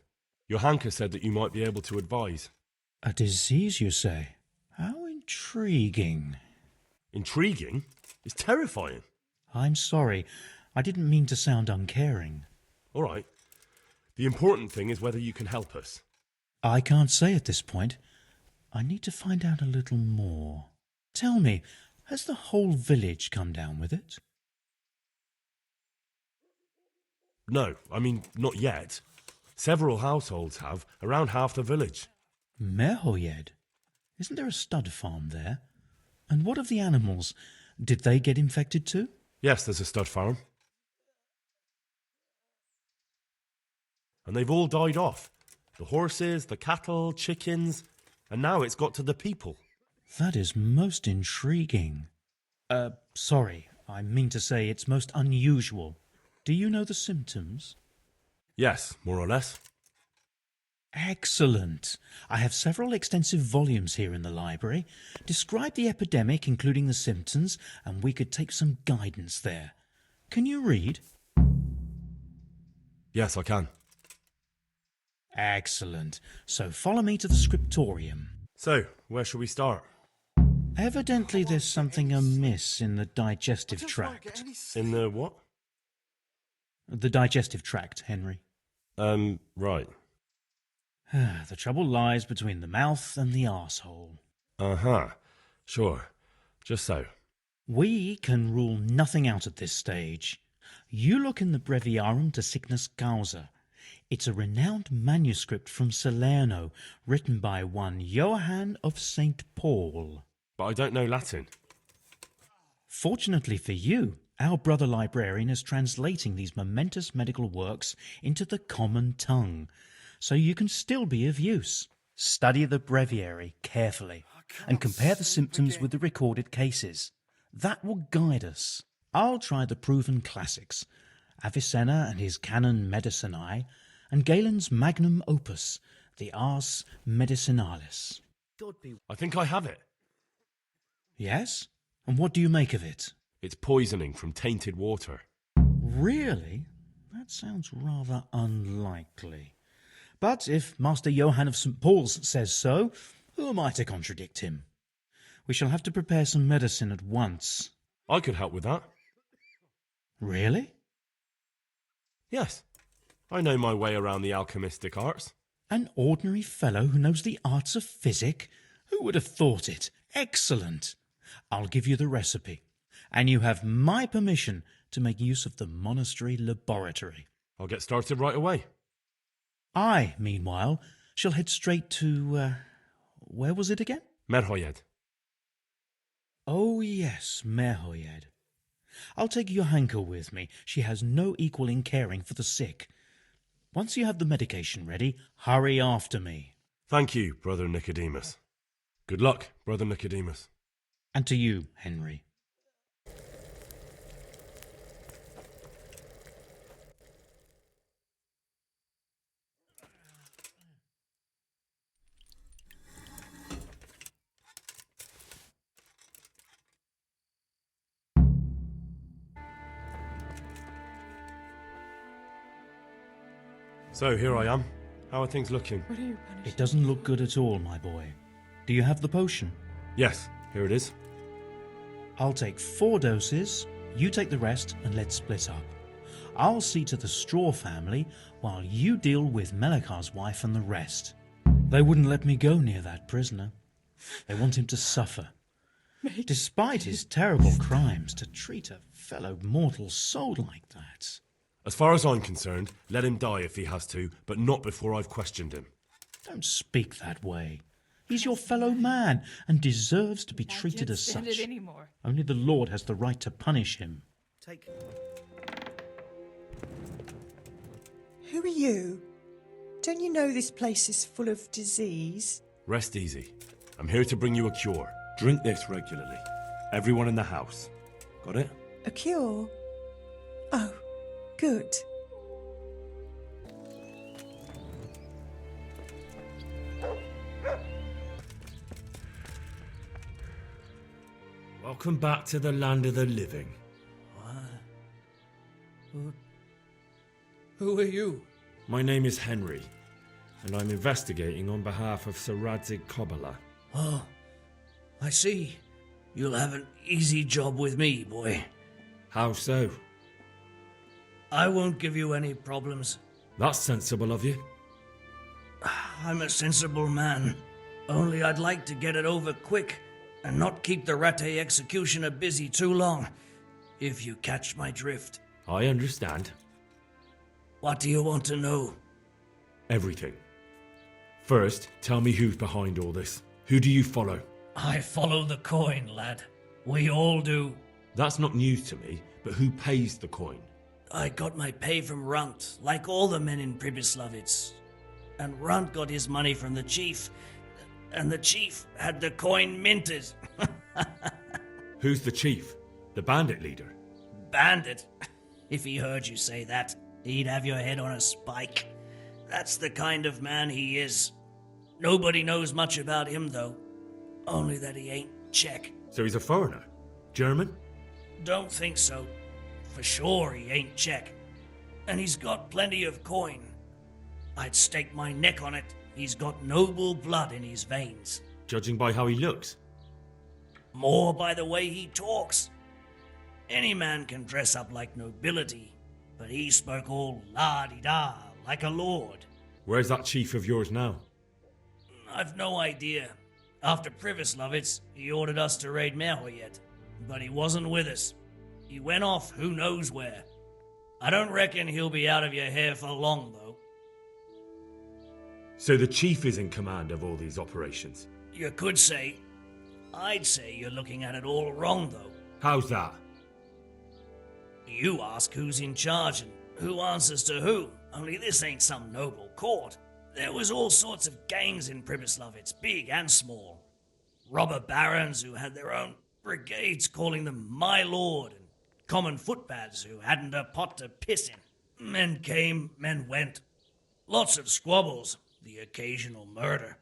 Johanka said that you might be able to advise. A disease, you say? How intriguing. Intriguing? It's terrifying. I'm sorry. I didn't mean to sound uncaring. All right. The important thing is whether you can help us. I can't say at this point. I need to find out a little more. Tell me, has the whole village come down with it? No, I mean, not yet. Several households have, around half the village. Merhoyed? Isn't there a stud farm there? And what of the animals? Did they get infected too? Yes, there's a stud farm. And they've all died off. The horses, the cattle, chickens, and now it's got to the people. That is most intriguing. Sorry, I mean to say it's most unusual. Do you know the symptoms? Yes, more or less. Excellent. I have several extensive volumes here in the library. Describe the epidemic, including the symptoms, and we could take some guidance there. Can you read? Yes, I can. Excellent. So follow me to the scriptorium. So, where shall we start? Evidently there's something amiss in the digestive tract. In the what? The digestive tract, Henry. Right. The trouble lies between the mouth and the arsehole. Uh-huh. Sure. Just so. We can rule nothing out at this stage. You look in the Breviarum de Sickness Causa. It's a renowned manuscript from Salerno, written by one Johann of St. Paul. But I don't know Latin. Fortunately for you, our brother librarian is translating these momentous medical works into the common tongue, so you can still be of use. Study the breviary carefully and compare the symptoms with the recorded cases. That will guide us. I'll try the proven classics, Avicenna and his Canon Medicinae, and Galen's magnum opus, the Ars Medicinalis. I think I have it. Yes? And what do you make of it? It's poisoning from tainted water. Really? That sounds rather unlikely. But if Master Johann of St. Paul's says so, who am I to contradict him? We shall have to prepare some medicine at once. I could help with that. Really? Yes. I know my way around the alchemistic arts. An ordinary fellow who knows the arts of physic? Who would have thought it? Excellent. I'll give you the recipe, and you have my permission to make use of the monastery laboratory. I'll get started right away. I, meanwhile, shall head straight to, where was it again? Merhoyed. Oh, yes, Merhoyed. I'll take Johanka with me. She has no equal in caring for the sick. Once you have the medication ready, hurry after me. Thank you, Brother Nicodemus. Good luck, Brother Nicodemus. And to you, Henry. So, here I am. How are things looking? It doesn't look good at all, my boy. Do you have the potion? Yes, here it is. I'll take 4 doses, you take the rest, and let's split up. I'll see to the Straw family, while you deal with Melikar's wife and the rest. They wouldn't let me go near that prisoner. They want him to suffer. Despite his terrible crimes, to treat a fellow mortal soul like that. As far as I'm concerned, let him die if he has to, but not before I've questioned him. Don't speak that way. He's your fellow man and deserves to be treated as such. Only the Lord has the right to punish him. Who are you? Don't you know this place is full of disease? Rest easy. I'm here to bring you a cure. Drink this regularly. Everyone in the house. Got it? A cure? Oh, good. Welcome back to the land of the living. Who are you? My name is Henry, and I'm investigating on behalf of Sir Radzig Kobbler. Oh, I see. You'll have an easy job with me, boy. How so? I won't give you any problems. That's sensible of you. I'm a sensible man. Only I'd like to get it over quick and not keep the Rattay executioner busy too long, if you catch my drift. I understand. What do you want to know? Everything. First, tell me who's behind all this. Who do you follow? I follow the coin, lad. We all do. That's not news to me, but who pays the coin? I got my pay from Runt, like all the men in Pribyslavitz. And Runt got his money from the chief, and the chief had the coin minted. Who's the chief? The bandit leader? Bandit? If he heard you say that, he'd have your head on a spike. That's the kind of man he is. Nobody knows much about him, though. Only that he ain't Czech. So he's a foreigner? German? Don't think so. For sure he ain't Czech. And he's got plenty of coin. I'd stake my neck on it. He's got noble blood in his veins. Judging by how he looks? More by the way he talks. Any man can dress up like nobility, but he spoke all la-di-da, like a lord. Where's that chief of yours now? I've no idea. After Pribyslavitz, he ordered us to raid Merhoyet, but he wasn't with us. He went off who knows where. I don't reckon he'll be out of your hair for long, though. So the chief is in command of all these operations? You could say. I'd say you're looking at it all wrong, though. How's that? You ask who's in charge and who answers to who, only this ain't some noble court. There was all sorts of gangs in Pribyslavitz, big and small. Robber barons who had their own brigades calling them my lord, and common footpads who hadn't a pot to piss in. Men came, men went. Lots of squabbles, the occasional murder.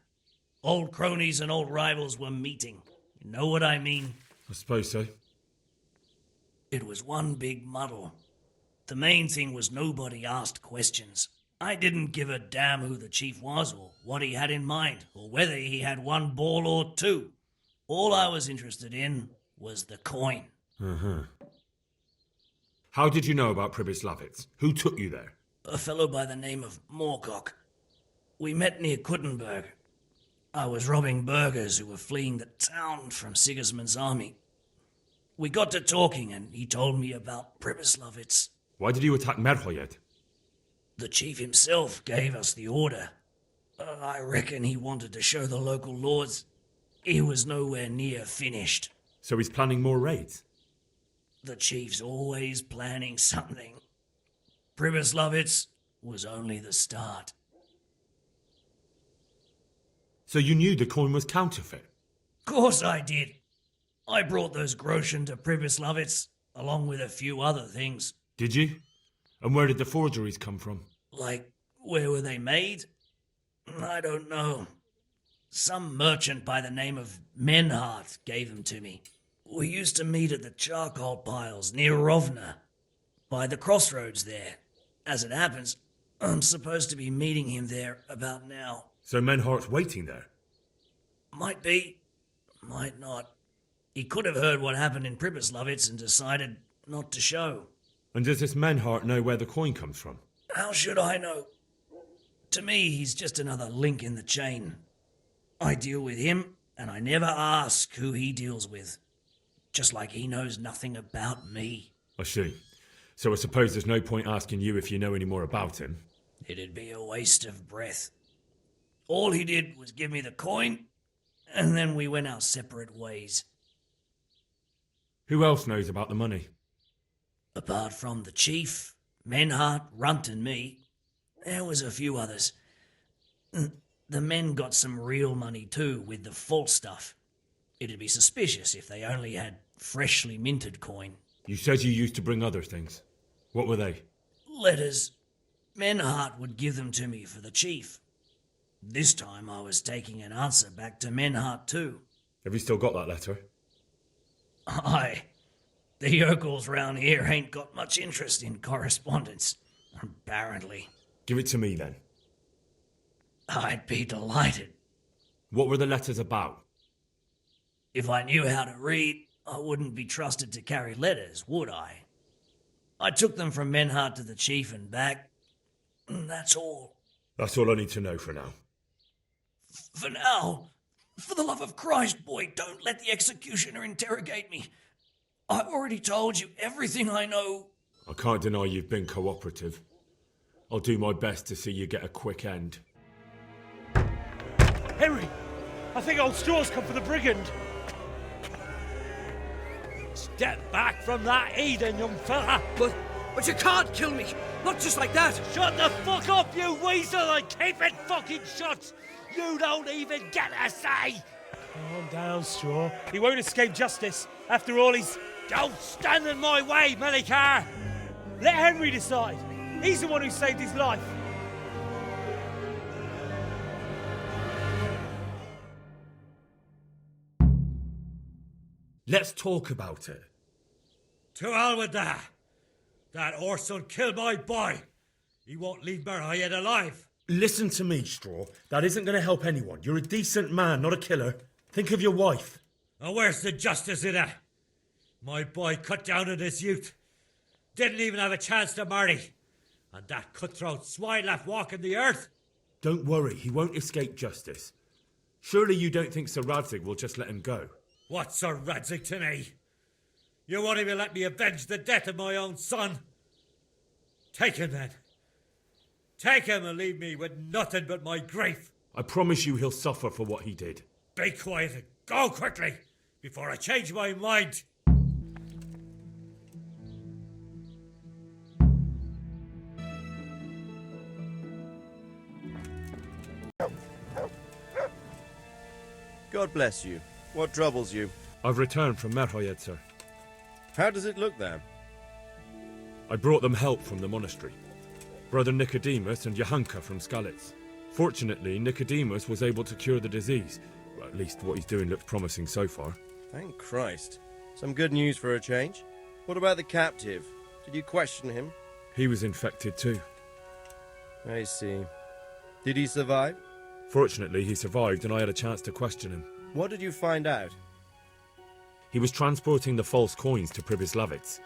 Old cronies and old rivals were meeting. You know what I mean? I suppose so. It was one big muddle. The main thing was nobody asked questions. I didn't give a damn who the chief was or what he had in mind or whether he had one ball or two. All I was interested in was the coin. Uh-huh. How did you know about Pribyslavitz? Who took you there? A fellow by the name of Moorcock. We met near Kuttenberg. I was robbing burghers who were fleeing the town from Sigismund's army. We got to talking and he told me about Pribyslavitz. Why did you attack Merhoyet? The chief himself gave us the order. I reckon he wanted to show the local lords he was nowhere near finished. So he's planning more raids? The chief's always planning something. Pribyslavitz was only the start. So you knew the coin was counterfeit? Course I did. I brought those groschen to Pribyslavitz, along with a few other things. Did you? And where did the forgeries come from? Like, where were they made? I don't know. Some merchant by the name of Menhart gave them to me. We used to meet at the charcoal piles near Rovna, by the crossroads there. As it happens, I'm supposed to be meeting him there about now. So Menhart's waiting there? Might be, might not. He could have heard what happened in Pribyslavitz and decided not to show. And does this Menhart know where the coin comes from? How should I know? To me, he's just another link in the chain. I deal with him, and I never ask who he deals with. Just like he knows nothing about me. I see. So I suppose there's no point asking you if you know any more about him. It'd be a waste of breath. All he did was give me the coin, and then we went our separate ways. Who else knows about the money? Apart from the chief, Menhart, Runt and me, there was a few others. The men got some real money too, with the false stuff. It'd be suspicious if they only had freshly minted coin. You said you used to bring other things. What were they? Letters. Menhart would give them to me for the chief. This time I was taking an answer back to Menhart too. Have you still got that letter? Aye. The yokels round here ain't got much interest in correspondence, apparently. Give it to me then. I'd be delighted. What were the letters about? If I knew how to read, I wouldn't be trusted to carry letters, would I? I took them from Menhart to the chief and back. That's all. That's all I need to know for now. For now, for the love of Christ, boy, don't let the executioner interrogate me. I've already told you everything I know. I can't deny you've been cooperative. I'll do my best to see you get a quick end. Henry, I think old Straw's come for the brigand. Step back from that heathen, young fella! But you can't kill me! Not just like that! Shut the fuck up, you weasel, and keep it fucking shut! You don't even get a say! Calm down, Straw. He won't escape justice. After all, he's... Don't stand in my way, Melikar! Let Henry decide. He's the one who saved his life. Let's talk about it. To hell with that! That Orson killed my boy! He won't leave Merhayed alive! Listen to me, Straw. That isn't going to help anyone. You're a decent man, not a killer. Think of your wife. And where's the justice in that? My boy cut down in his youth. Didn't even have a chance to marry. And that cutthroat swine left walking the earth? Don't worry, he won't escape justice. Surely you don't think Sir Radzig will just let him go? What's Sir Radzig to me? You won't even let me avenge the death of my own son? Take him then. Take him and leave me with nothing but my grief. I promise you he'll suffer for what he did. Be quiet and go quickly before I change my mind. God bless you. What troubles you? I've returned from Merhayed, sir. How does it look there? I brought them help from the monastery. Brother Nicodemus and Johanka from Skalitz. Fortunately, Nicodemus was able to cure the disease. Well, at least what he's doing looks promising so far. Thank Christ. Some good news for a change. What about the captive? Did you question him? He was infected too. I see. Did he survive? Fortunately, he survived and I had a chance to question him. What did you find out? He was transporting the false coins to Pribyslavitz.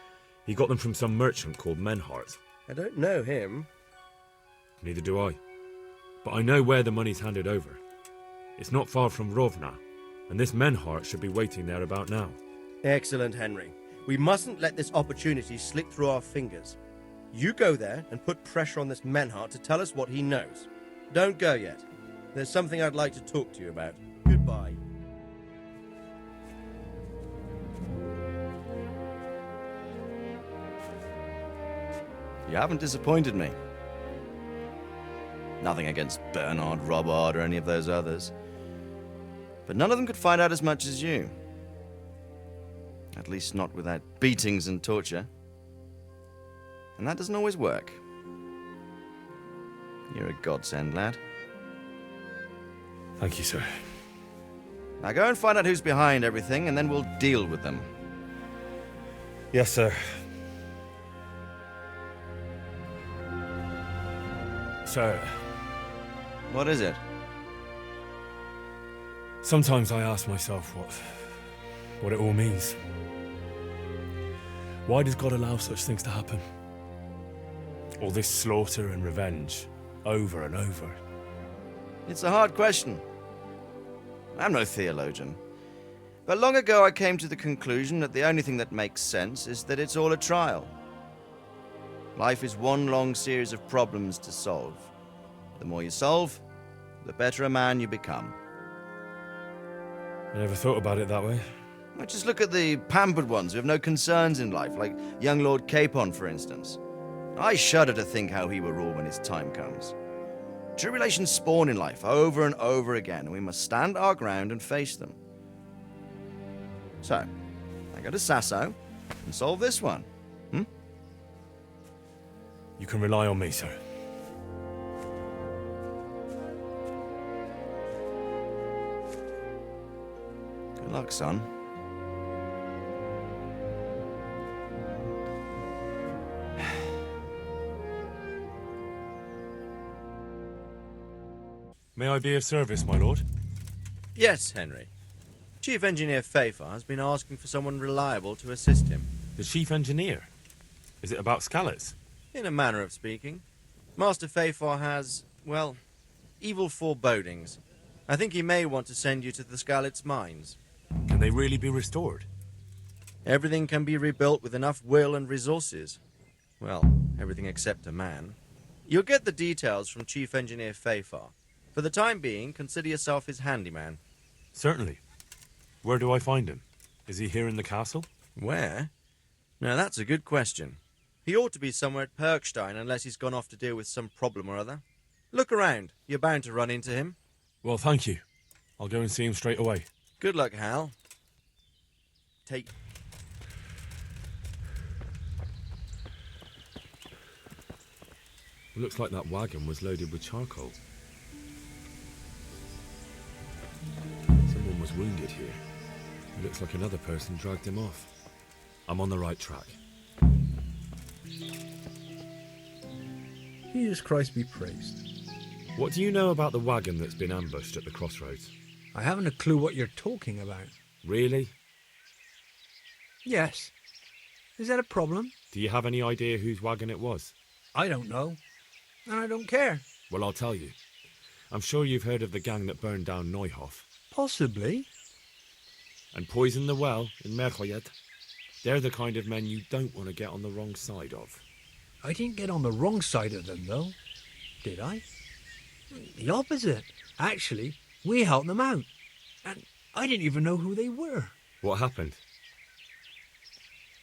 He got them from some merchant called Menhart. I don't know him. Neither do I. But I know where the money's handed over. It's not far from Rovna, and this Menhart should be waiting there about now. Excellent, Henry. We mustn't let this opportunity slip through our fingers. You go there and put pressure on this Menhart to tell us what he knows. Don't go yet. There's something I'd like to talk to you about. Goodbye. You haven't disappointed me. Nothing against Bernard, Robard, or any of those others. But none of them could find out as much as you. At least not without beatings and torture. And that doesn't always work. You're a godsend, lad. Thank you, sir. Now go and find out who's behind everything, and then we'll deal with them. Yes, sir. Sir. What is it? Sometimes I ask myself what it all means. Why does God allow such things to happen? All this slaughter and revenge, over and over. It's a hard question. I'm no theologian. But long ago I came to the conclusion that the only thing that makes sense is that it's all a trial. Life is one long series of problems to solve. The more you solve, the better a man you become. I never thought about it that way. Well, just look at the pampered ones who have no concerns in life, like young Lord Capon, for instance. I shudder to think how he will rule when his time comes. Tribulations spawn in life over and over again, and we must stand our ground and face them. So, I go to Sasso and solve this one. You can rely on me, sir. Good luck, son. May I be of service, my lord? Yes, Henry. Chief Engineer Fafar has been asking for someone reliable to assist him. The Chief Engineer? Is it about Skalitz? In a manner of speaking. Master Fafar has, well, evil forebodings. I think he may want to send you to the Skalitz mines. Can they really be restored? Everything can be rebuilt with enough will and resources. Well, everything except a man. You'll get the details from Chief Engineer Fafar. For the time being, consider yourself his handyman. Certainly. Where do I find him? Is he here in the castle? Where? Now that's a good question. He ought to be somewhere at Perkstein unless he's gone off to deal with some problem or other. Look around. You're bound to run into him. Well, thank you. I'll go and see him straight away. Good luck, Hal. Take... It looks like that wagon was loaded with charcoal. Someone was wounded here. It looks like another person dragged him off. I'm on the right track. Jesus Christ be praised. What do you know about the wagon that's been ambushed at the crossroads? I haven't a clue what you're talking about. Really? Yes. Is that a problem? Do you have any idea whose wagon it was? I don't know. And I don't care. Well, I'll tell you. I'm sure you've heard of the gang that burned down Neuhof. Possibly. And poisoned the well in Merhoyed. They're the kind of men you don't want to get on the wrong side of. I didn't get on the wrong side of them, though. Did I? The opposite. Actually, we helped them out. And I didn't even know who they were. What happened?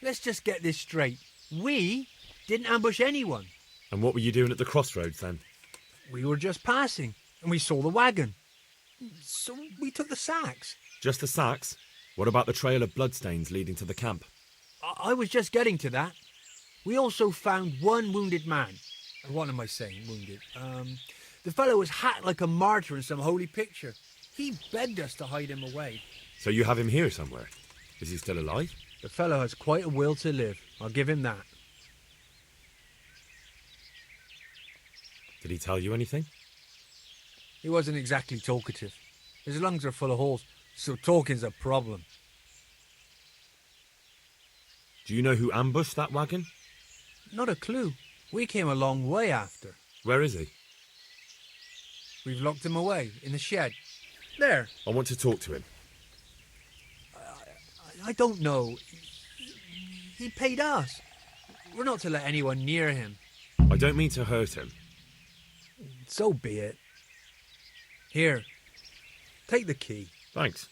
Let's just get this straight. We didn't ambush anyone. And what were you doing at the crossroads then? We were just passing, and we saw the wagon. So we took the sacks. Just the sacks? What about the trail of bloodstains leading to the camp? I was just getting to that. We also found one wounded man. What am I saying, wounded? The fellow was hacked like a martyr in some holy picture. He begged us to hide him away. So you have him here somewhere? Is he still alive? The fellow has quite a will to live. I'll give him that. Did he tell you anything? He wasn't exactly talkative. His lungs are full of holes, so talking's a problem. Do you know who ambushed that wagon? Not a clue. We came a long way after. Where is he? We've locked him away, in the shed. There. I want to talk to him. I don't know. He paid us. We're not to let anyone near him. I don't mean to hurt him. So be it. Here. Take the key. Thanks.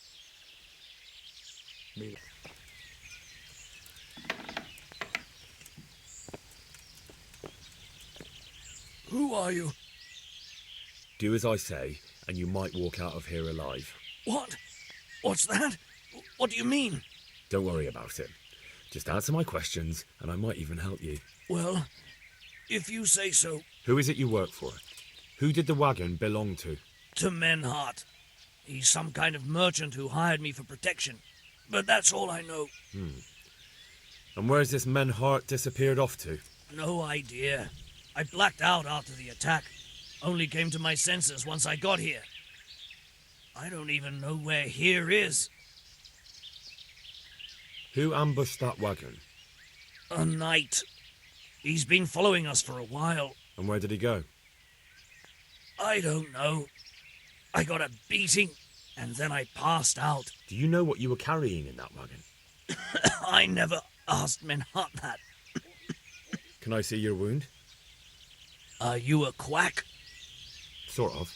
Who are you? Do as I say, and you might walk out of here alive. What? What's that? What do you mean? Don't worry about it. Just answer my questions, and I might even help you. Well, if you say so. Who is it you work for? Who did the wagon belong to? To Menhart. He's some kind of merchant who hired me for protection. But that's all I know. And where's this Menhart disappeared off to? No idea. I blacked out after the attack. Only came to my senses once I got here. I don't even know where here is. Who ambushed that wagon? A knight. He's been following us for a while. And where did he go? I don't know. I got a beating, and then I passed out. Do you know what you were carrying in that wagon? I never asked Menhart that. Can I see your wound? Are you a quack? Sort of.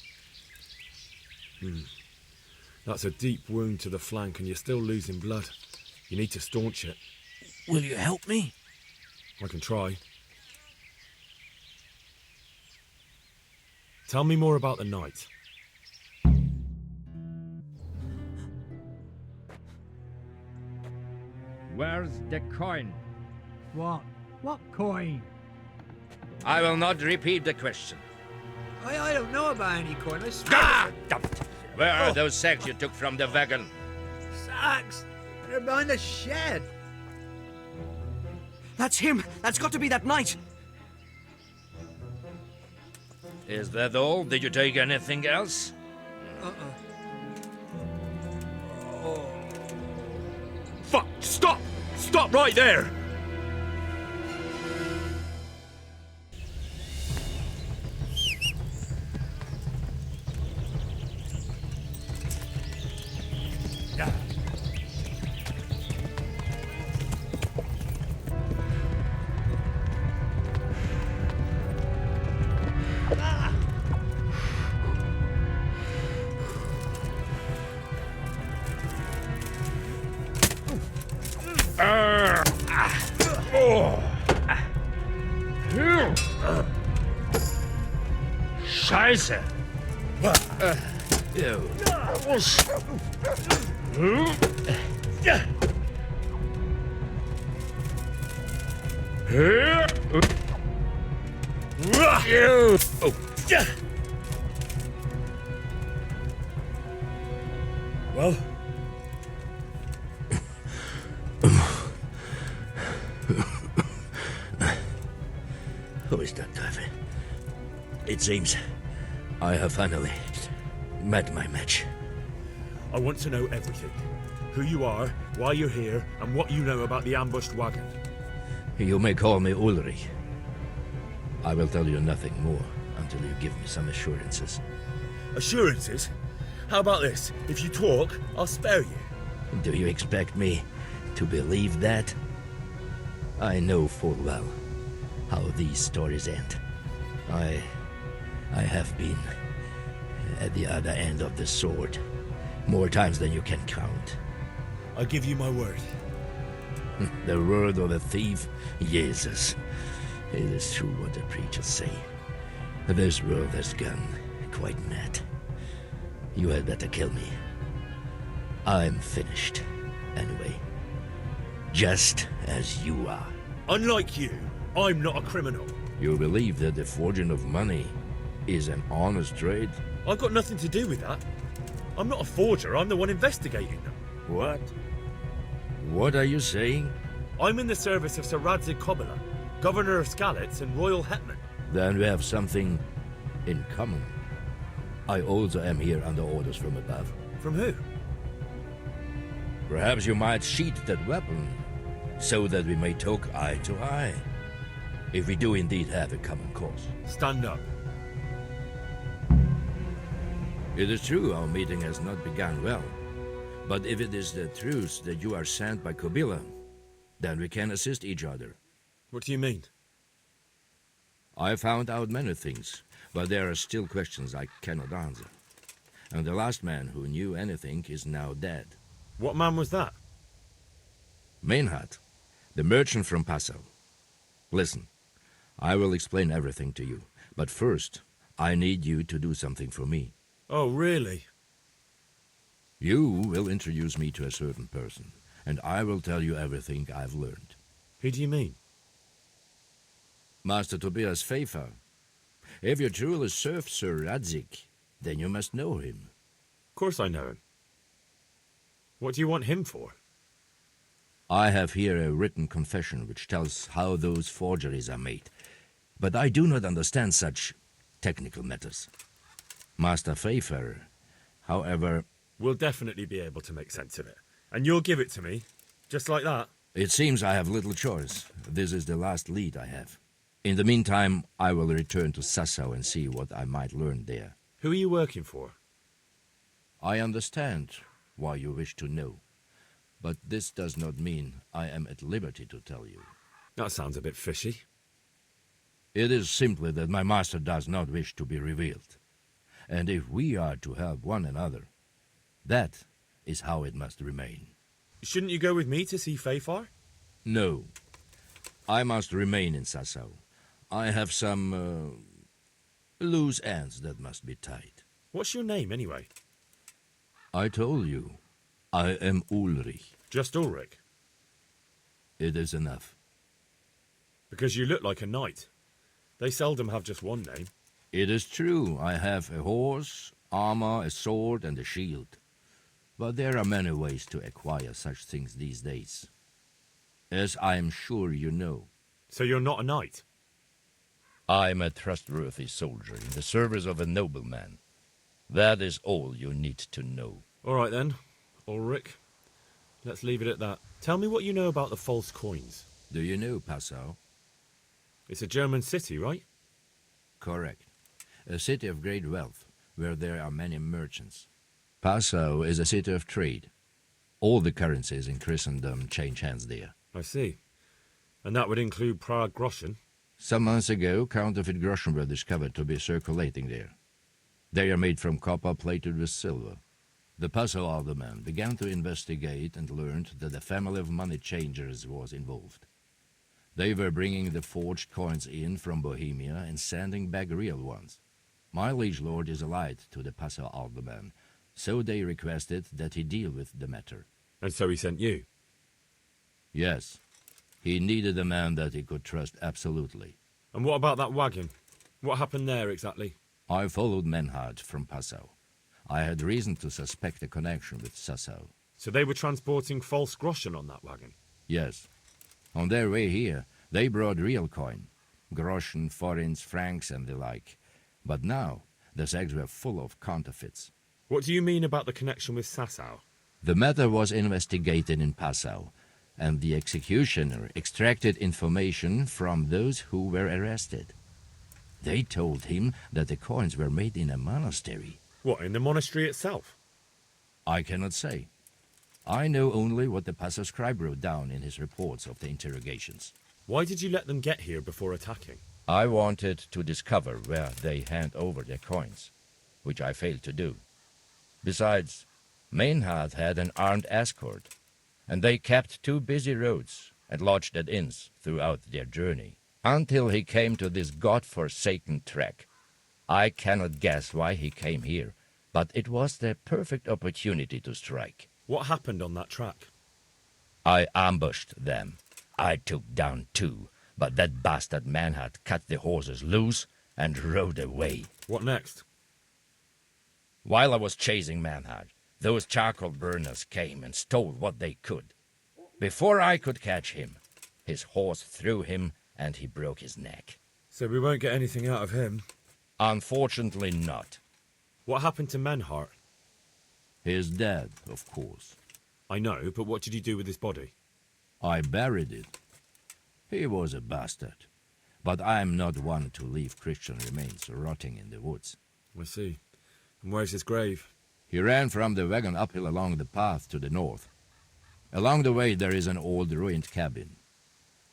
That's a deep wound to the flank, and you're still losing blood. You need to staunch it. Will you help me? I can try. Tell me more about the night. Where's the coin? What? What coin? I will not repeat the question. I don't know about any coin. I swear. Where are those sacks you took from the wagon? Sacks? They're behind the shed. That's him. That's got to be that knight. Is that all? Did you take anything else? Fuck! Stop! Stop right there! Scheiße! Ew. Well? Who is that, Teufel? It seems I have finally met my match. I want to know everything. Who you are, why you're here, and what you know about the ambushed wagon. You may call me Ulrich. I will tell you nothing more until you give me some assurances. Assurances? How about this? If you talk, I'll spare you. Do you expect me to believe that? I know full well how these stories end. I have been at the other end of the sword more times than you can count. I give you my word. The word of a thief? Jesus. It is true what the preachers say. This world has gone quite mad. You had better kill me. I'm finished, anyway. Just as you are. Unlike you, I'm not a criminal. You believe that the forging of money is an honest trade? I've got nothing to do with that. I'm not a forger, I'm the one investigating them. What? What are you saying? I'm in the service of Sir Radzig, Governor of Skalitz and Royal Hetman. Then we have something in common. I also am here under orders from above. From who? Perhaps you might sheath that weapon, so that we may talk eye to eye. If we do indeed have a common cause. Stand up. It is true our meeting has not begun well. But if it is the truth that you are sent by Kobila, then we can assist each other. What do you mean? I found out many things, but there are still questions I cannot answer. And the last man who knew anything is now dead. What man was that? Meinhard, the merchant from Passau. Listen, I will explain everything to you, but first, I need you to do something for me. Oh, really? You will introduce me to a certain person, and I will tell you everything I've learned. Who do you mean? Master Tobias Pfeiffer. If you truly serve Sir Radzig, then you must know him. Of course I know him. What do you want him for? I have here a written confession which tells how those forgeries are made, but I do not understand such technical matters. Master Pfeiffer, however... We'll definitely be able to make sense of it. And you'll give it to me, just like that? It seems I have little choice. This is the last lead I have. In the meantime, I will return to Sassau and see what I might learn there. Who are you working for? I understand why you wish to know, but this does not mean I am at liberty to tell you. That sounds a bit fishy. It is simply that my master does not wish to be revealed. And if we are to help one another, that is how it must remain. Shouldn't you go with me to see Pfeiffer? No. I must remain in Sassau. I have some loose ends that must be tied. What's your name, anyway? I told you. I am Ulrich. Just Ulrich? It is enough. Because you look like a knight. They seldom have just one name. It is true. I have a horse, armor, a sword, and a shield. But there are many ways to acquire such things these days. As I am sure you know. So you're not a knight? I am a trustworthy soldier in the service of a nobleman. That is all you need to know. All right then, Ulrich. Let's leave it at that. Tell me what you know about the false coins. Do you know Passau? It's a German city, right? Correct. A city of great wealth, where there are many merchants. Passau is a city of trade. All the currencies in Christendom change hands there. I see. And that would include Prague groschen? Some months ago, counterfeit groschen were discovered to be circulating there. They are made from copper plated with silver. The Passau alderman began to investigate and learned that a family of money changers was involved. They were bringing the forged coins in from Bohemia and sending back real ones. My liege lord is allied to the Passau alderman, so they requested that he deal with the matter. And so he sent you? Yes. He needed a man that he could trust absolutely. And what about that wagon? What happened there exactly? I followed Menhard from Passau. I had reason to suspect a connection with Sassau. So they were transporting false groschen on that wagon? Yes. On their way here, they brought real coin. Groschen, forints, francs, and the like. But now, the sacks were full of counterfeits. What do you mean about the connection with Sassau? The matter was investigated in Passau, and the executioner extracted information from those who were arrested. They told him that the coins were made in a monastery. What, in the monastery itself? I cannot say. I know only what the Passau scribe wrote down in his reports of the interrogations. Why did you let them get here before attacking? I wanted to discover where they hand over their coins, which I failed to do. Besides, Meinhard had an armed escort, and they kept 2 busy roads and lodged at inns throughout their journey, until he came to this god-forsaken track. I cannot guess why he came here, but it was the perfect opportunity to strike. What happened on that track? I ambushed them. I took down 2, but that bastard Meinhard cut the horses loose and rode away. What next? While I was chasing Meinhard, those charcoal burners came and stole what they could. Before I could catch him, his horse threw him and he broke his neck. So we won't get anything out of him? Unfortunately not. What happened to Menhard? He's dead, of course. I know, but what did you do with his body? I buried it. He was a bastard. But I am not one to leave Christian remains rotting in the woods. I see. And where's his grave? He ran from the wagon uphill along the path to the north. Along the way there is an old ruined cabin.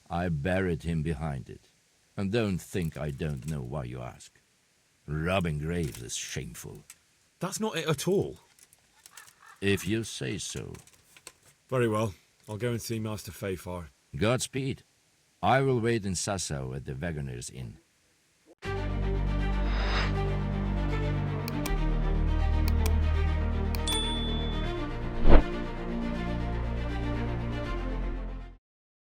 I buried him behind it. And don't think I don't know why you ask. Robbing graves is shameful. That's not it at all. If you say so. Very well. I'll go and see Master Fayfar. Godspeed. I will wait in Sassau at the Wagoner's Inn.